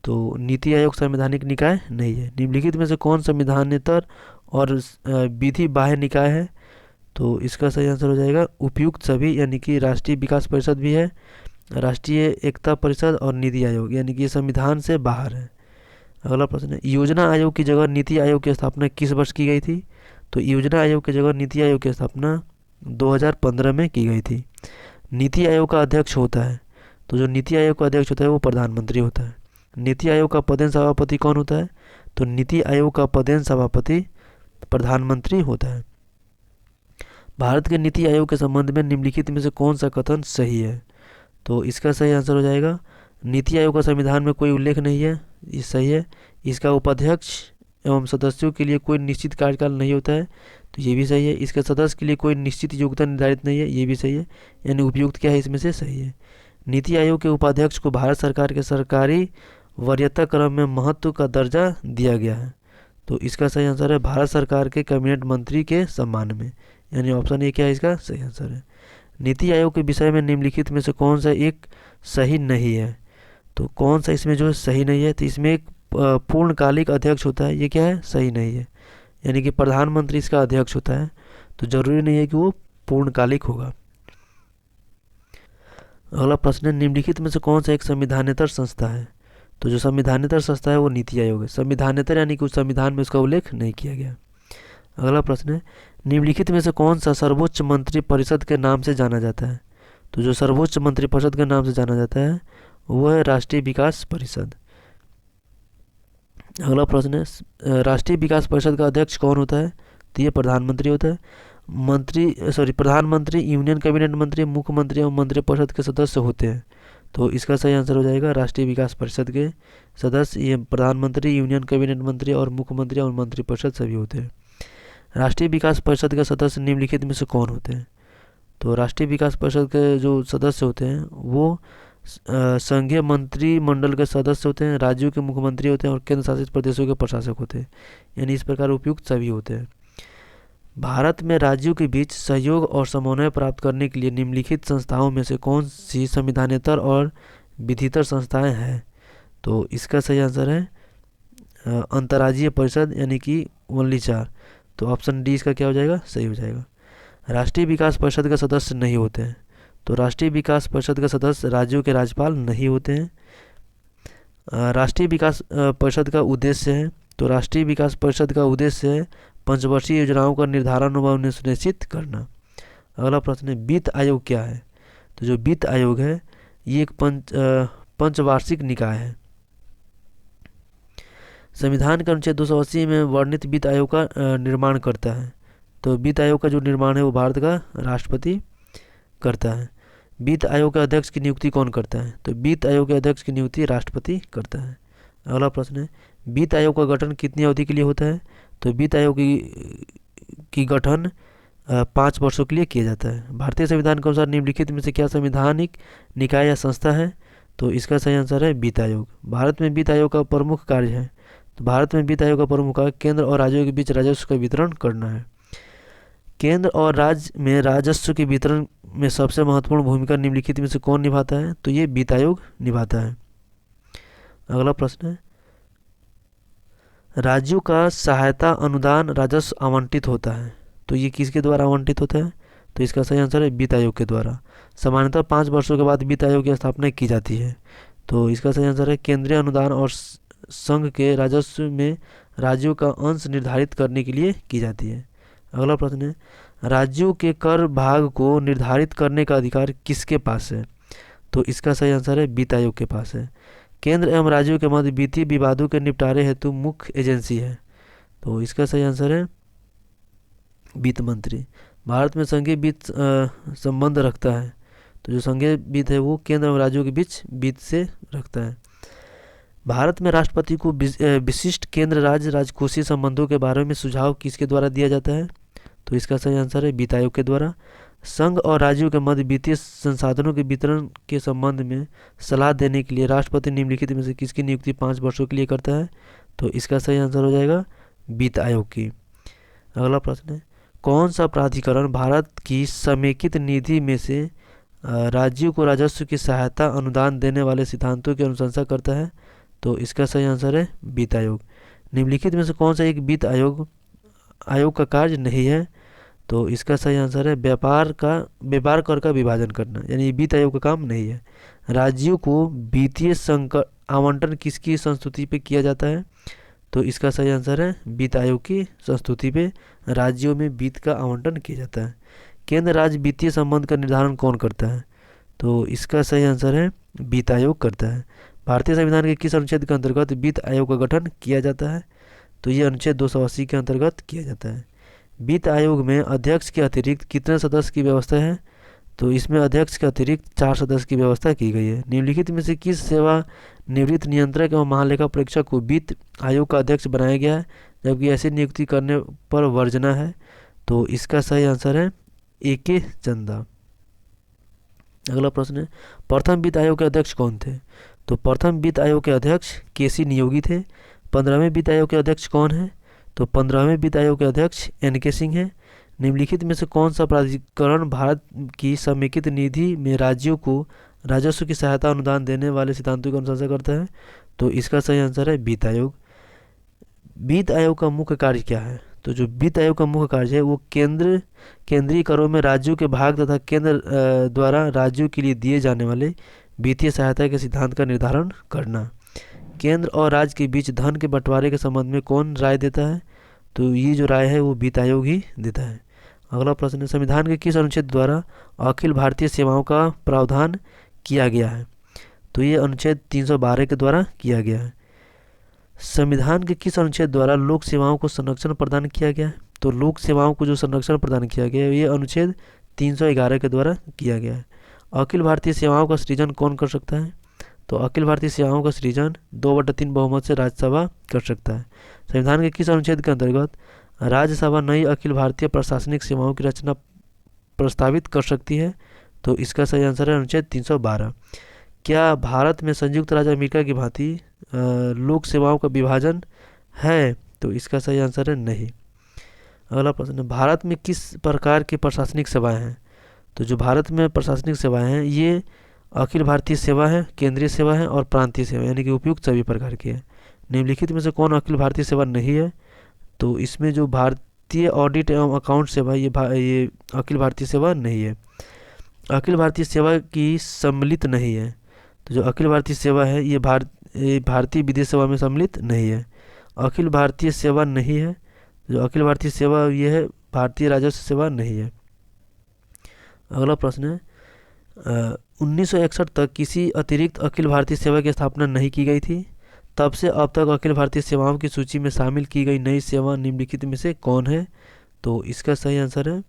तो नीति आयोग संवैधानिक निकाय नहीं है। निम्नलिखित में से कौन संविधानेतर और विधि बाह्य निकाय है? तो इसका सही आंसर हो जाएगा उपयुक्त सभी, यानी कि राष्ट्रीय विकास परिषद भी है, राष्ट्रीय एकता परिषद और नीति आयोग, यानी कि ये संविधान से बाहर है। अगला प्रश्न है, योजना आयोग की जगह नीति आयोग की स्थापना किस वर्ष की गई थी? तो योजना आयोग की जगह नीति आयोग की स्थापना 2015 में की गई थी। नीति आयोग का अध्यक्ष होता है, तो जो नीति आयोग का अध्यक्ष होता है वो प्रधानमंत्री होता है। नीति आयोग का पदेन सभापति कौन होता है? तो नीति आयोग का पदेन सभापति प्रधानमंत्री होता है। भारत के नीति आयोग के संबंध में निम्नलिखित में से कौन सा कथन सही है? तो इसका सही आंसर हो जाएगा नीति आयोग का संविधान में कोई उल्लेख नहीं है, ये सही है। इसका उपाध्यक्ष एवं सदस्यों के लिए कोई निश्चित कार्यकाल नहीं होता है, तो ये भी सही है। इसके सदस्य के लिए कोई निश्चित योग्यता निर्धारित नहीं है, ये भी सही है। यानी उपयुक्त क्या है इसमें से? सही है। नीति आयोग के उपाध्यक्ष को भारत सरकार के सरकारी वरीयता क्रम में महत्व का दर्जा दिया गया है, तो इसका सही आंसर है भारत सरकार के कैबिनेट मंत्री के सम्मान में, यानी ऑप्शन ए क्या है इसका सही आंसर है। नीति आयोग के विषय में निम्नलिखित में से कौन सा एक सही नहीं है? तो कौन सा इसमें जो है सही नहीं है? तो इसमें एक पूर्णकालिक अध्यक्ष होता है, ये क्या है? सही नहीं है। यानी कि प्रधानमंत्री इसका अध्यक्ष होता है, तो जरूरी नहीं है कि वो पूर्णकालिक होगा। अगला प्रश्न है, निम्नलिखित में से कौन सा एक संविधानेतर संस्था है? तो जो संविधानेतर संस्था है वो नीति आयोग है। संविधानेतर यानी कि उस संविधान में उसका उल्लेख नहीं किया गया। अगला प्रश्न है, निम्नलिखित में से कौन सा सर्वोच्च मंत्री परिषद के नाम से जाना जाता है? तो जो सर्वोच्च मंत्री परिषद के नाम से जाना जाता है वो है राष्ट्रीय विकास परिषद। अगला प्रश्न है, राष्ट्रीय विकास परिषद का अध्यक्ष कौन होता है? तो ये प्रधानमंत्री होता है। प्रधानमंत्री, यूनियन कैबिनेट मंत्री, मुख्यमंत्री और मंत्रिपरिषद के सदस्य होते हैं। तो इसका सही आंसर हो जाएगा राष्ट्रीय विकास परिषद के सदस्य। ये प्रधानमंत्री, यूनियन कैबिनेट मंत्री और मुख्यमंत्री और मंत्रिपरिषद सभी होते हैं। राष्ट्रीय विकास परिषद के सदस्य निम्नलिखित में से कौन होते हैं? तो राष्ट्रीय विकास परिषद के जो सदस्य होते हैं वो संघीय मंत्रिमंडल के सदस्य होते हैं, राज्यों के मुख्यमंत्री होते हैं और केंद्र शासित प्रदेशों के प्रशासक होते हैं। यानी इस प्रकार उपयुक्त सभी होते हैं। भारत में राज्यों के बीच सहयोग और समन्वय प्राप्त करने के लिए निम्नलिखित संस्थाओं में से कौन सी संविधानेतर और विधितर संस्थाएं हैं? तो इसका सही आंसर है अंतर्राज्यीय परिषद, यानी कि ओनली 4। तो ऑप्शन डी इसका क्या हो जाएगा? सही हो जाएगा। राष्ट्रीय विकास परिषद के सदस्य नहीं होते हैं। तो राष्ट्रीय विकास परिषद के सदस्य राज्यों के राज्यपाल नहीं होते हैं। राष्ट्रीय विकास परिषद का उद्देश्य है, तो राष्ट्रीय विकास परिषद का उद्देश्य है पंचवर्षीय योजनाओं का निर्धारण व उन्हें सुनिश्चित करना। अगला प्रश्न है वित्त आयोग क्या है? तो जो वित्त आयोग है ये एक पंचवार्षिक निकाय है। संविधान के अनुच्छेद 280 में वर्णित वित्त आयोग का निर्माण करता है। तो वित्त आयोग का जो निर्माण है वो भारत का राष्ट्रपति करता है। वित्त आयोग के अध्यक्ष की नियुक्ति कौन करता है? तो वित्त आयोग के अध्यक्ष की नियुक्ति राष्ट्रपति करता है। अगला प्रश्न है वित्त आयोग का गठन कितनी अवधि के लिए होता है? तो वित्त आयोग की गठन 5 वर्षों के लिए किया जाता है। भारतीय संविधान के अनुसार निम्नलिखित में से क्या संवैधानिक निकाय या संस्था है? तो इसका सही आंसर है वित्त आयोग। भारत में वित्त आयोग का प्रमुख कार्य है, तो भारत में वित्त आयोग का प्रमुख कार्य केंद्र और राज्यों के बीच राजस्व का वितरण करना है। केंद्र और राज्य में राजस्व के वितरण में सबसे महत्वपूर्ण भूमिका निम्नलिखित में से कौन निभाता है? तो ये वित्त आयोग निभाता है। अगला प्रश्न है राज्यों का सहायता अनुदान राजस्व आवंटित होता है, तो ये किसके द्वारा आवंटित होता है? तो इसका सही आंसर है वित्त आयोग के द्वारा। सामान्यतः 5 वर्षों के बाद वित्त आयोग की स्थापना की जाती है। तो इसका सही आंसर है केंद्रीय अनुदान और संघ के राजस्व में राज्यों का अंश निर्धारित करने के लिए की जाती है। अगला प्रश्न है राज्यों के कर भाग को निर्धारित करने का अधिकार किसके पास है? तो इसका सही आंसर है वित्त आयोग के पास है। केंद्र एवं राज्यों के मध्य वित्तीय विवादों के निपटारे हेतु मुख्य एजेंसी है। तो इसका सही आंसर है वित्त मंत्री। भारत में संघीय वित्त संबंध रखता है, तो जो संघीय वित्त है वो केंद्र एवं राज्यों के बीच वित्त से रखता है। भारत में राष्ट्रपति को विशिष्ट केंद्र राज्य राजकोषीय संबंधों के बारे में सुझाव किसके द्वारा दिया जाता है? तो इसका सही आंसर है वित्त आयोग के द्वारा। संघ और राज्यों के मध्य वित्तीय संसाधनों के वितरण के संबंध में सलाह देने के लिए राष्ट्रपति निम्नलिखित में से किसकी नियुक्ति 5 वर्षों के लिए करता है? तो इसका सही आंसर हो जाएगा वित्त आयोग की। अगला प्रश्न है कौन सा प्राधिकरण भारत की समेकित निधि में से राज्यों को राजस्व की सहायता अनुदान देने वाले सिद्धांतों की अनुशंसा करता है? तो इसका सही आंसर है वित्त आयोग। निम्नलिखित में से कौन सा एक वित्त आयोग का कार्य नहीं है? तो इसका सही आंसर है व्यापार कर का विभाजन करना, यानी वित्त आयोग का काम नहीं है। राज्यों को वित्तीय संकट आवंटन किसकी संस्तुति पे किया जाता है? तो इसका सही आंसर है वित्त आयोग की संस्तुति पे राज्यों में वित्त का आवंटन किया जाता है। केंद्र राज्य वित्तीय संबंध का निर्धारण कौन करता है? तो इसका सही आंसर है वित्त आयोग करता है। भारतीय संविधान के किस अनुच्छेद के अंतर्गत वित्त आयोग का गठन किया जाता है? तो ये अनुच्छेद 280 के अंतर्गत किया जाता है। वित्त आयोग में अध्यक्ष के अतिरिक्त कितने सदस्य की व्यवस्था है? तो इसमें अध्यक्ष के अतिरिक्त 4 सदस्य की व्यवस्था की गई है। निम्नलिखित में से किस सेवा निवृत्त नियंत्रक एवं महालेखा परीक्षक को वित्त आयोग का अध्यक्ष बनाया गया है, जबकि ऐसी नियुक्ति करने पर वर्जना है? तो इसका सही आंसर है AK चंदा। अगला प्रश्न है प्रथम वित्त आयोग के अध्यक्ष कौन थे? तो प्रथम वित्त आयोग के अध्यक्ष KC नियोगी थे। 15वें वित्त आयोग के अध्यक्ष कौन है? तो 15वें वित्त आयोग के अध्यक्ष NK सिंह है। निम्नलिखित में से कौन सा प्राधिकरण भारत की समेकित निधि में राज्यों को राजस्व की सहायता अनुदान देने वाले सिद्धांतों की अनुशंसा करता है? तो इसका सही आंसर है वित्त आयोग। वित्त आयोग का मुख्य कार्य क्या है? तो जो वित्त आयोग का मुख्य कार्य है वो केंद्रीय करों में राज्यों के भाग तथा केंद्र द्वारा राज्यों के लिए दिए जाने वाले वित्तीय सहायता के सिद्धांत का निर्धारण करना। केंद्र और राज्य के बीच धन के बंटवारे के संबंध में कौन राय देता है? तो ये जो राय है वो वित्त आयोग ही देता है। अगला प्रश्न है संविधान के किस अनुच्छेद द्वारा अखिल भारतीय सेवाओं का प्रावधान किया गया है? तो ये अनुच्छेद 312 के द्वारा किया गया है। संविधान के किस अनुच्छेद द्वारा लोक सेवाओं को संरक्षण प्रदान किया गया है? तो लोक सेवाओं को जो संरक्षण प्रदान किया गया है ये अनुच्छेद 311 के द्वारा किया गया है। अखिल भारतीय सेवाओं का सृजन कौन कर सकता है? तो अखिल भारतीय सेवाओं का सृजन 2/3 बहुमत से राज्यसभा कर सकता है। संविधान के किस अनुच्छेद के अंतर्गत राज्यसभा नई अखिल भारतीय प्रशासनिक सेवाओं की रचना प्रस्तावित कर सकती है? तो इसका सही आंसर है अनुच्छेद 312। क्या भारत में संयुक्त राज्य अमेरिका की भांति लोक सेवाओं का विभाजन है? तो इसका सही आंसर है नहीं। अगला प्रश्न है, भारत में किस प्रकार की प्रशासनिक सेवाएं हैं? तो जो भारत में प्रशासनिक सेवाएं हैं ये अखिल भारतीय सेवा है, केंद्रीय सेवा है और प्रांतीय सेवा, यानी कि उपयुक्त सभी प्रकार की है। निम्नलिखित में से कौन अखिल भारतीय सेवा नहीं है? तो इसमें जो भारतीय ऑडिट एवं अकाउंट सेवा ये अखिल भारतीय सेवा नहीं है। अखिल भारतीय सेवा की सम्मिलित नहीं है। तो जो अखिल भारतीय सेवा है ये भारतीय विदेश सेवा में सम्मिलित नहीं है। अखिल भारतीय सेवा नहीं है। जो अखिल भारतीय सेवा ये है भारतीय राजस्व सेवा नहीं है। अगला प्रश्न है, 1961 तक किसी अतिरिक्त अखिल भारतीय सेवा की स्थापना नहीं की गई थी। तब से अब तक अखिल भारतीय सेवाओं की सूची में शामिल की गई नई सेवा निम्नलिखित में से कौन है? तो इसका सही आंसर है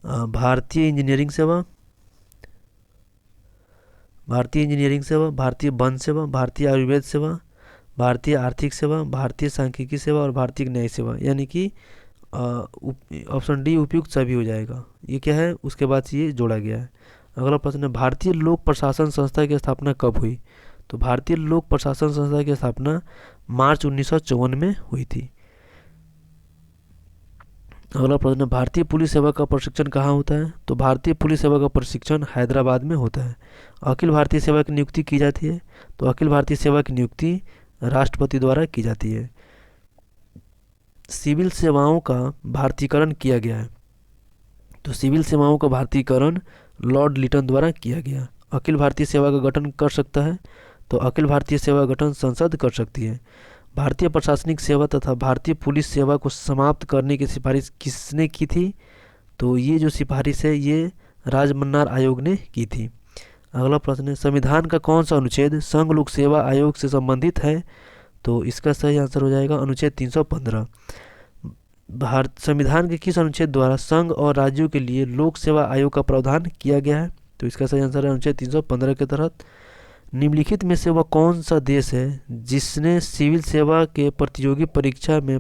भारतीय इंजीनियरिंग सेवा, भारतीय इंजीनियरिंग सेवा, भारतीय वन सेवा, भारतीय आयुर्वेद सेवा, भारतीय आर्थिक सेवा, भारतीय सांख्यिकी सेवा और भारतीय न्याय सेवा, यानी कि ऑप्शन डी उपयुक्त सभी हो जाएगा। ये क्या है उसके बाद से ये जोड़ा गया है। अगला प्रश्न है, भारतीय लोक प्रशासन संस्था की स्थापना कब हुई? तो भारतीय लोक प्रशासन संस्था की स्थापना मार्च 1954 में हुई थी। अगला प्रश्न, भारतीय पुलिस सेवा का प्रशिक्षण कहाँ होता है? तो भारतीय पुलिस सेवा का प्रशिक्षण हैदराबाद में होता है। अखिल भारतीय सेवा की नियुक्ति की जाती है। तो अखिल भारतीय सेवा की नियुक्ति राष्ट्रपति द्वारा की जाती है। सिविल सेवाओं का भारतीयकरण किया गया है। तो सिविल सेवाओं का भारतीयकरण लॉर्ड लिटन द्वारा किया गया। अखिल भारतीय सेवा का गठन कर सकता है। तो अखिल भारतीय सेवा गठन संसद कर सकती है। भारतीय प्रशासनिक सेवा तथा भारतीय पुलिस सेवा को समाप्त करने की सिफारिश किसने की थी? तो ये जो सिफारिश है ये राजमन्नार आयोग ने की थी। अगला प्रश्न है, संविधान का कौन सा अनुच्छेद संघ लोक सेवा आयोग से संबंधित है? तो इसका सही आंसर हो जाएगा अनुच्छेद 315। संविधान के किस अनुच्छेद द्वारा संघ और राज्यों के लिए लोक सेवा आयोग का प्रावधान किया गया है? तो इसका सही आंसर है अनुच्छेद 315 के तहत। निम्नलिखित में से वह कौन सा देश है जिसने सिविल सेवा के प्रतियोगी परीक्षा में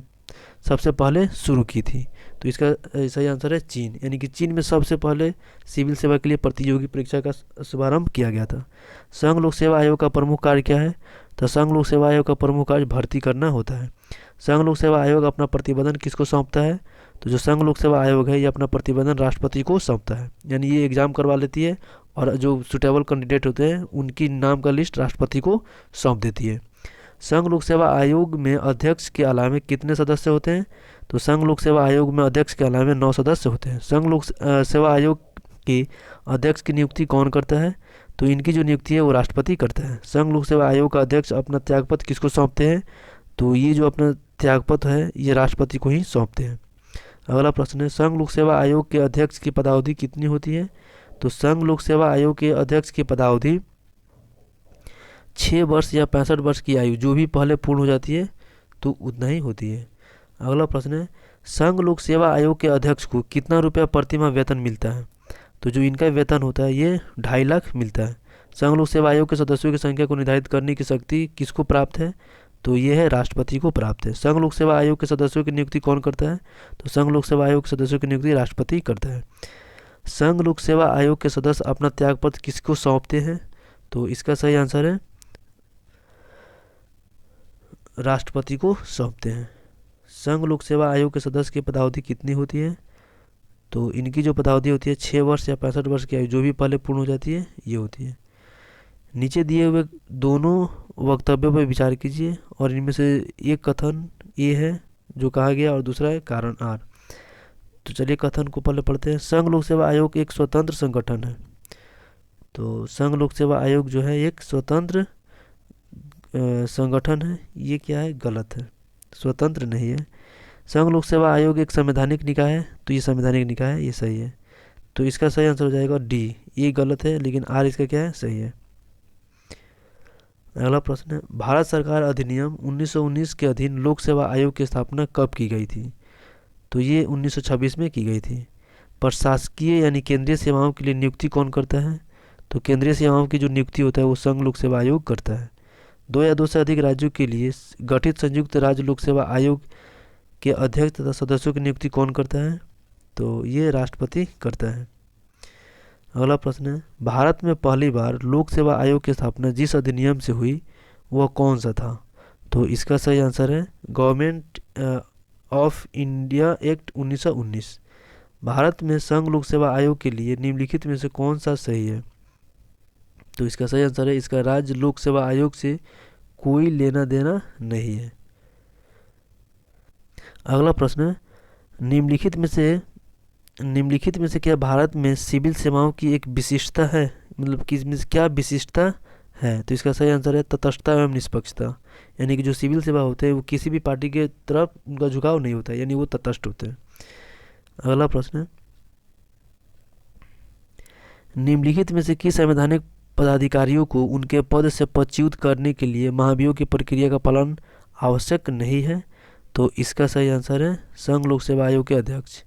सबसे पहले शुरू की थी? तो इसका सही आंसर है चीन, यानी कि चीन में सबसे पहले सिविल सेवा के लिए प्रतियोगी परीक्षा का शुभारंभ किया गया था। संघ लोक सेवा आयोग का प्रमुख कार्य क्या है? तो संघ लोक सेवा आयोग का प्रमुख कार्य भर्ती करना होता है। संघ लोक सेवा आयोग अपना प्रतिवेदन किसको सौंपता है? तो जो संघ लोक सेवा आयोग है ये अपना प्रतिवेदन राष्ट्रपति को सौंपता है, यानी ये एग्जाम करवा लेती है और जो सुटेबल कैंडिडेट होते हैं उनकी नाम का लिस्ट राष्ट्रपति को सौंप देती है। संघ लोक सेवा आयोग में अध्यक्ष के अलावा कितने सदस्य होते हैं? तो संघ लोक सेवा आयोग में अध्यक्ष के अलावा 9 सदस्य होते हैं। संघ लोक सेवा आयोग के अध्यक्ष की नियुक्ति कौन करता है? तो इनकी जो नियुक्ति है वो राष्ट्रपति करता है। संघ लोक सेवा आयोग का अध्यक्ष अपना त्यागपत्र किसको सौंपते हैं? तो ये जो अपना त्यागपत्र है ये राष्ट्रपति को ही सौंपते हैं। अगला प्रश्न है, संघ लोक सेवा आयोग के अध्यक्ष की पदावधि कितनी होती है? तो संघ लोक सेवा आयोग के अध्यक्ष की पदावधि 6 वर्ष या 65 वर्ष की आयु जो भी पहले पूर्ण हो जाती है तो उतना ही होती है। अगला प्रश्न है, संघ लोक सेवा आयोग के अध्यक्ष को कितना रुपया प्रतिमाह वेतन मिलता है? तो जो इनका वेतन होता है ये 2.5 लाख मिलता है। संघ लोक सेवा आयोग के सदस्यों की संख्या को निर्धारित करने की शक्ति किसको प्राप्त है? तो ये है राष्ट्रपति को प्राप्त है। संघ लोक सेवा आयोग के सदस्यों की नियुक्ति कौन करता है? तो संघ लोक सेवा आयोग के सदस्यों की नियुक्ति राष्ट्रपति करता है। संघ लोक सेवा आयोग के सदस्य अपना त्यागपत्र किसको सौंपते हैं? तो इसका सही आंसर है राष्ट्रपति को सौंपते हैं। संघ लोक सेवा आयोग के सदस्य की पदावधि कितनी होती है? तो इनकी जो पदावधि होती है 6 वर्ष या 65 वर्ष की आयु जो भी पहले पूर्ण हो जाती है ये होती है। नीचे दिए हुए दोनों वक्तव्यों पर विचार कीजिए और इनमें से एक कथन ये है जो कहा गया और दूसरा है कारण आर। तो चलिए कथन को पहले पढ़ते हैं। संघ लोक सेवा आयोग एक स्वतंत्र संगठन है। तो संघ लोक सेवा आयोग जो है एक स्वतंत्र संगठन है, ये क्या है? गलत है, स्वतंत्र नहीं है। संघ लोक सेवा आयोग एक संवैधानिक निकाय है। तो ये संवैधानिक निकाय है, ये सही है। तो इसका सही आंसर हो जाएगा डी, ये गलत है लेकिन आर इसका क्या है? सही है। अगला प्रश्न है, भारत सरकार अधिनियम 1919 के अधीन लोक सेवा आयोग की स्थापना कब की गई थी? तो ये 1926 में की गई थी। प्रशासकीय यानी केंद्रीय सेवाओं के लिए नियुक्ति कौन करता है? तो केंद्रीय सेवाओं की जो नियुक्ति होता है वो संघ लोक सेवा आयोग करता है। दो या दो से अधिक राज्यों के लिए गठित संयुक्त राज्य लोक सेवा आयोग के अध्यक्ष तथा सदस्यों की नियुक्ति कौन करता है? तो ये राष्ट्रपति करता है। अगला प्रश्न है, भारत में पहली बार लोक सेवा आयोग की स्थापना जिस अधिनियम से हुई वह कौन सा था? तो इसका सही आंसर है government of India act 1919। Bharat में संघ लोक सेवा आयोग के लिए निम्नलिखित में से कौन सा सही है? तो इसका सही आंसर है इसका राज्य लोक सेवा आयोग से कोई लेना देना नहीं है। अगला प्रश्न है, निम्नलिखित में से क्या भारत में सिविल सेवाओं की एक विशिष्टता है? मतलब कि इसमें क्या विशिष्टता है? तो इसका सही आंसर है तटस्थता एवं निष्पक्षता। यानी कि जो सिविल सेवा होते हैं वो किसी भी पार्टी के तरफ उनका झुकाव नहीं होता है, यानी वो तटस्थ होते हैं। अगला प्रश्न है, निम्नलिखित में से किस संवैधानिक पदाधिकारियों को उनके पद से पदच्युत करने के लिए महाभियोग की प्रक्रिया का पालन आवश्यक नहीं है? तो इसका सही आंसर है संघ लोक सेवा आयोग के अध्यक्ष।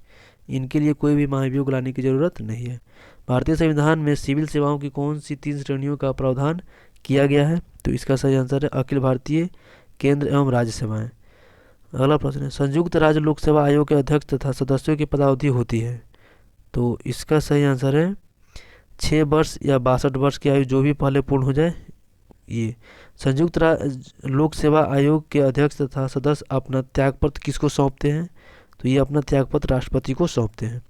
इनके लिए कोई भी महाभियोग लाने की जरूरत नहीं है। भारतीय संविधान में सिविल सेवाओं की कौन सी 3 श्रेणियों का प्रावधान किया गया है? तो इसका सही आंसर है अखिल भारतीय, केंद्र एवं राज्य सेवाएं। अगला प्रश्न है, संयुक्त राज्य लोक सेवा आयोग के अध्यक्ष तथा सदस्यों की पदावधि होती है? तो इसका सही आंसर है 6 वर्ष या 62 वर्ष की आयु जो भी पहले पूर्ण हो जाए। ये संयुक्त राज्य लोक सेवा आयोग के अध्यक्ष तथा सदस्य अपना त्यागपत्र किसको सौंपते हैं? तो ये अपना त्यागपत्र राष्ट्रपति को सौंपते हैं।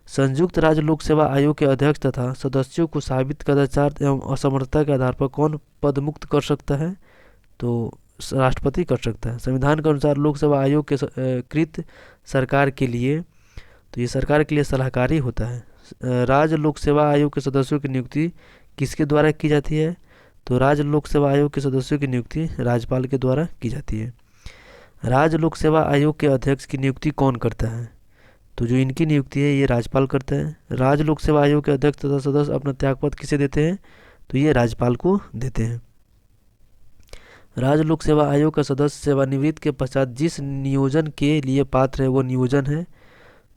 संयुक्त राज्य लोक सेवा आयोग के अध्यक्ष तथा सदस्यों को साबित कदाचार एवं असमर्थता के आधार पर कौन पद मुक्त कर सकता है? तो राष्ट्रपति कर सकता है। संविधान के अनुसार लोक सेवा आयोग के कृत सरकार के लिए, तो ये सरकार के लिए सलाहकारी होता है। राज्य लोक सेवा आयोग के सदस्यों की नियुक्ति किसके द्वारा की जाती है? तो राज्य लोक सेवा आयोग के सदस्यों की नियुक्ति राज्यपाल के द्वारा की जाती है। राज्य लोक सेवा आयोग के अध्यक्ष की नियुक्ति कौन करता है? तो जो इनकी नियुक्ति है ये राज्यपाल करता है। राज्य लोक सेवा आयोग के अध्यक्ष तथा सदस्य अपना त्यागपत्र किसे देते हैं? तो ये राज्यपाल को देते हैं। राज्य लोक सेवा आयोग का सदस्य सेवानिवृत्त के पश्चात जिस नियोजन के लिए पात्र है वो नियोजन है,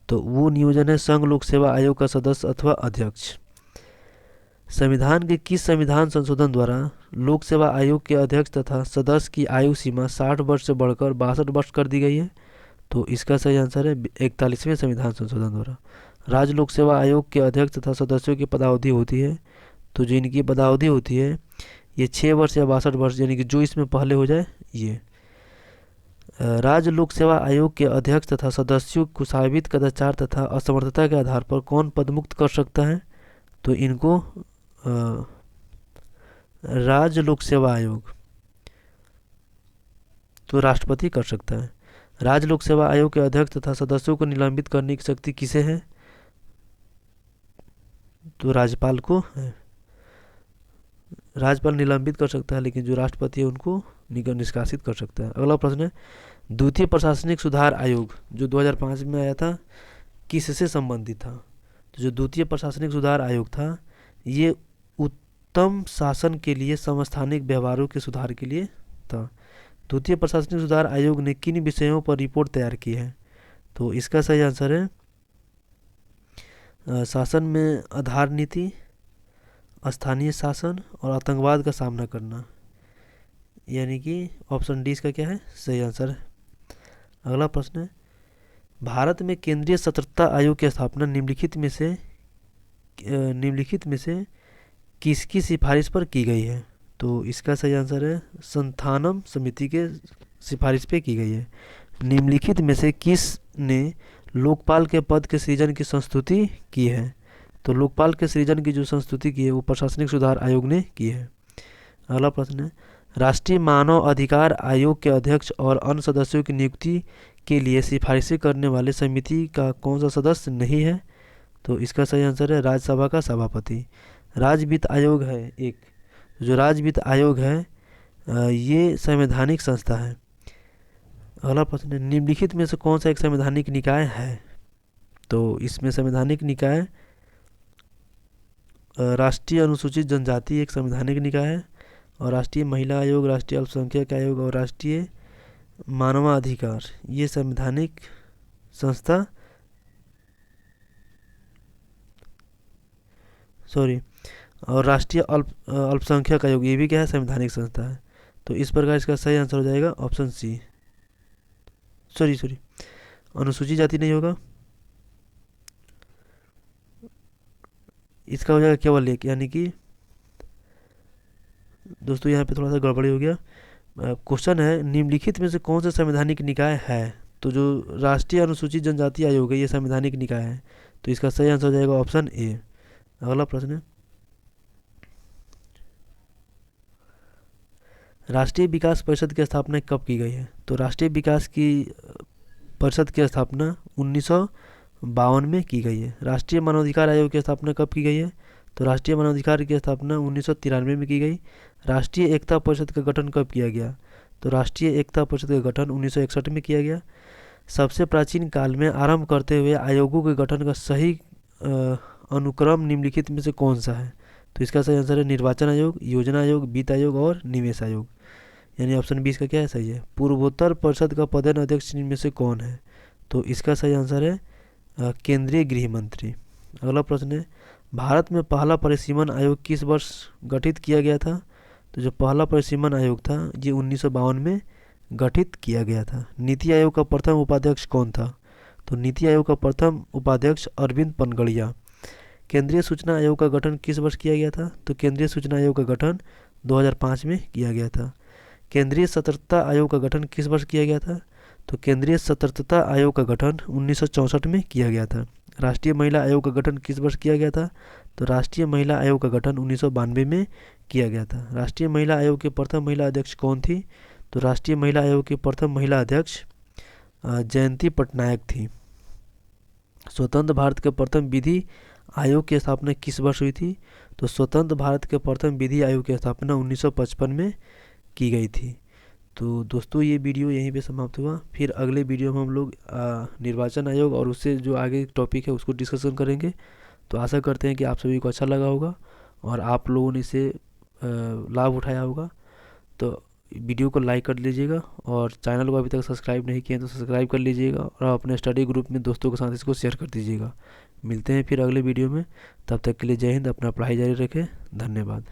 तो वो नियोजन है संघ लोक सेवा आयोग का सदस्य अथवा अध्यक्ष। संविधान के किस संविधान संशोधन द्वारा लोक सेवा आयोग के अध्यक्ष तथा सदस्य की आयु सीमा 60 वर्ष से बढ़कर 62 वर्ष कर दी गई है? तो इसका सही आंसर है 41वें संविधान संशोधन द्वारा। राज्य लोक सेवा आयोग के अध्यक्ष तथा सदस्यों की पदावधि होती है, तो जो इनकी पदावधि होती है ये 6 वर्ष या 62 वर्ष, यानी कि जो इसमें पहले हो जाए ये। राज्य लोक सेवा आयोग के अध्यक्ष तथा सदस्यों को साबित कदाचार तथा असमर्थता के आधार पर कौन पदमुक्त कर सकता है? तो इनको राज्य लोक सेवा आयोग, तो राष्ट्रपति कर सकता है। राज्य लोक सेवा आयोग के अध्यक्ष तथा सदस्यों को निलंबित करने की शक्ति किसे है? तो राज्यपाल को है। राज्यपाल निलंबित कर सकता है, लेकिन जो राष्ट्रपति है उनको निष्कासित कर सकता है। अगला प्रश्न है, द्वितीय प्रशासनिक सुधार आयोग जो 2005 में आया था किससे संबंधित था? तो जो द्वितीय प्रशासनिक सुधार आयोग था ये उत्तम शासन के लिए समस्थानिक व्यवहारों के सुधार के लिए था। द्वितीय प्रशासनिक सुधार आयोग ने किन विषयों पर रिपोर्ट तैयार की है? तो इसका सही आंसर है शासन में आधार नीति, स्थानीय शासन और आतंकवाद का सामना करना, यानी कि ऑप्शन डी इसका क्या है सही आंसर है। अगला प्रश्न है, भारत में केंद्रीय सतर्कता आयोग की स्थापना निम्नलिखित में से किसकी सिफारिश पर की गई है? तो इसका सही आंसर है संथानम समिति के सिफारिश पे की गई है। निम्नलिखित में से किस ने लोकपाल के पद के सृजन की संस्तुति की है? तो लोकपाल के सृजन की जो संस्तुति की है वो प्रशासनिक सुधार आयोग ने की है। अगला प्रश्न है, राष्ट्रीय मानव अधिकार आयोग के अध्यक्ष और अन्य सदस्यों की नियुक्ति के लिए सिफारिशें करने वाले समिति का कौन सा सदस्य नहीं है? तो इसका सही आंसर है राज्यसभा का सभापति। राज्य वित्त आयोग है एक, जो राज्य वित्त आयोग है ये संवैधानिक संस्था है। अगला प्रश्न है, निम्नलिखित में से कौन सा एक संवैधानिक निकाय है? तो इसमें संवैधानिक निकाय राष्ट्रीय अनुसूचित जनजाति एक संवैधानिक निकाय है। और राष्ट्रीय महिला आयोग, राष्ट्रीय अल्पसंख्यक आयोग और राष्ट्रीय मानवाधिकार, ये संवैधानिक संस्था और राष्ट्रीय अल्पसंख्यक आयोग, ये भी क्या है, संवैधानिक संस्था है। तो इस प्रकार इसका सही आंसर हो जाएगा ऑप्शन सी। सॉरी, अनुसूचित जाति नहीं होगा, इसका हो जाएगा केवल एक, यानी कि दोस्तों यहाँ पे थोड़ा सा गड़बड़ी हो गया। क्वेश्चन है निम्नलिखित में से कौन सा संवैधानिक निकाय है। तो जो राष्ट्रीय अनुसूचित जनजाति आयोग है ये संवैधानिक निकाय है, तो इसका सही आंसर हो जाएगा ऑप्शन ए। अगला प्रश्न है राष्ट्रीय विकास परिषद की स्थापना कब की गई है। तो राष्ट्रीय विकास की परिषद की स्थापना 1952 में की गई है। राष्ट्रीय मानवाधिकार आयोग की स्थापना कब की गई है। तो राष्ट्रीय मानवाधिकार की स्थापना 1993 में की गई। राष्ट्रीय एकता परिषद का गठन कब किया गया। तो राष्ट्रीय एकता परिषद का गठन 1961 में किया गया। सबसे प्राचीन काल में आरंभ करते हुए आयोगों के गठन का सही अनुक्रम निम्नलिखित में से कौन सा है। तो इसका सही आंसर है निर्वाचन आयोग, योजना आयोग, वित्त आयोग और निवेश आयोग, यानी ऑप्शन 20 का क्या है, सही है। पूर्वोत्तर परिषद का पदेन अध्यक्ष इनमें से कौन है। तो इसका सही आंसर है केंद्रीय गृह मंत्री। अगला प्रश्न है भारत में पहला परिसीमन आयोग किस वर्ष गठित किया गया था। तो जो पहला परिसीमन आयोग था ये 1952 में गठित किया गया था। नीति आयोग का प्रथम उपाध्यक्ष कौन था। तो नीति आयोग का प्रथम उपाध्यक्ष अरविंद पनगड़िया। केंद्रीय सूचना आयोग का गठन किस वर्ष किया गया था। तो केंद्रीय सूचना आयोग का गठन 2005 में किया गया था। केंद्रीय सतर्कता आयोग का गठन किस वर्ष किया गया था। तो केंद्रीय सतर्कता आयोग का गठन 1964 में किया गया था। राष्ट्रीय महिला आयोग का गठन किस वर्ष किया गया था। तो राष्ट्रीय महिला आयोग का गठन 1992 में किया गया था। राष्ट्रीय महिला आयोग के प्रथम महिला अध्यक्ष कौन थी। तो राष्ट्रीय महिला आयोग की प्रथम महिला अध्यक्ष जयंती पटनायक थी। स्वतंत्र भारत के प्रथम विधि आयोग की स्थापना किस वर्ष हुई थी। तो स्वतंत्र भारत के प्रथम विधि आयोग की स्थापना 1955 में की गई थी। तो दोस्तों ये वीडियो यहीं पे समाप्त हुआ। फिर अगले वीडियो में हम लोग निर्वाचन आयोग और उससे जो आगे टॉपिक है उसको डिस्कशन करेंगे। तो आशा करते हैं कि आप सभी को अच्छा लगा होगा और आप लोगों ने इसे लाभ उठाया होगा। तो वीडियो को लाइक कर लीजिएगा और चैनल को अभी तक सब्सक्राइब नहीं किया तो सब्सक्राइब कर लीजिएगा और अपने स्टडी ग्रुप में दोस्तों के साथ इसको शेयर कर दीजिएगा। मिलते हैं फिर अगले वीडियो में, तब तक के लिए जय हिंद। अपना पढ़ाई जारी रखें। धन्यवाद।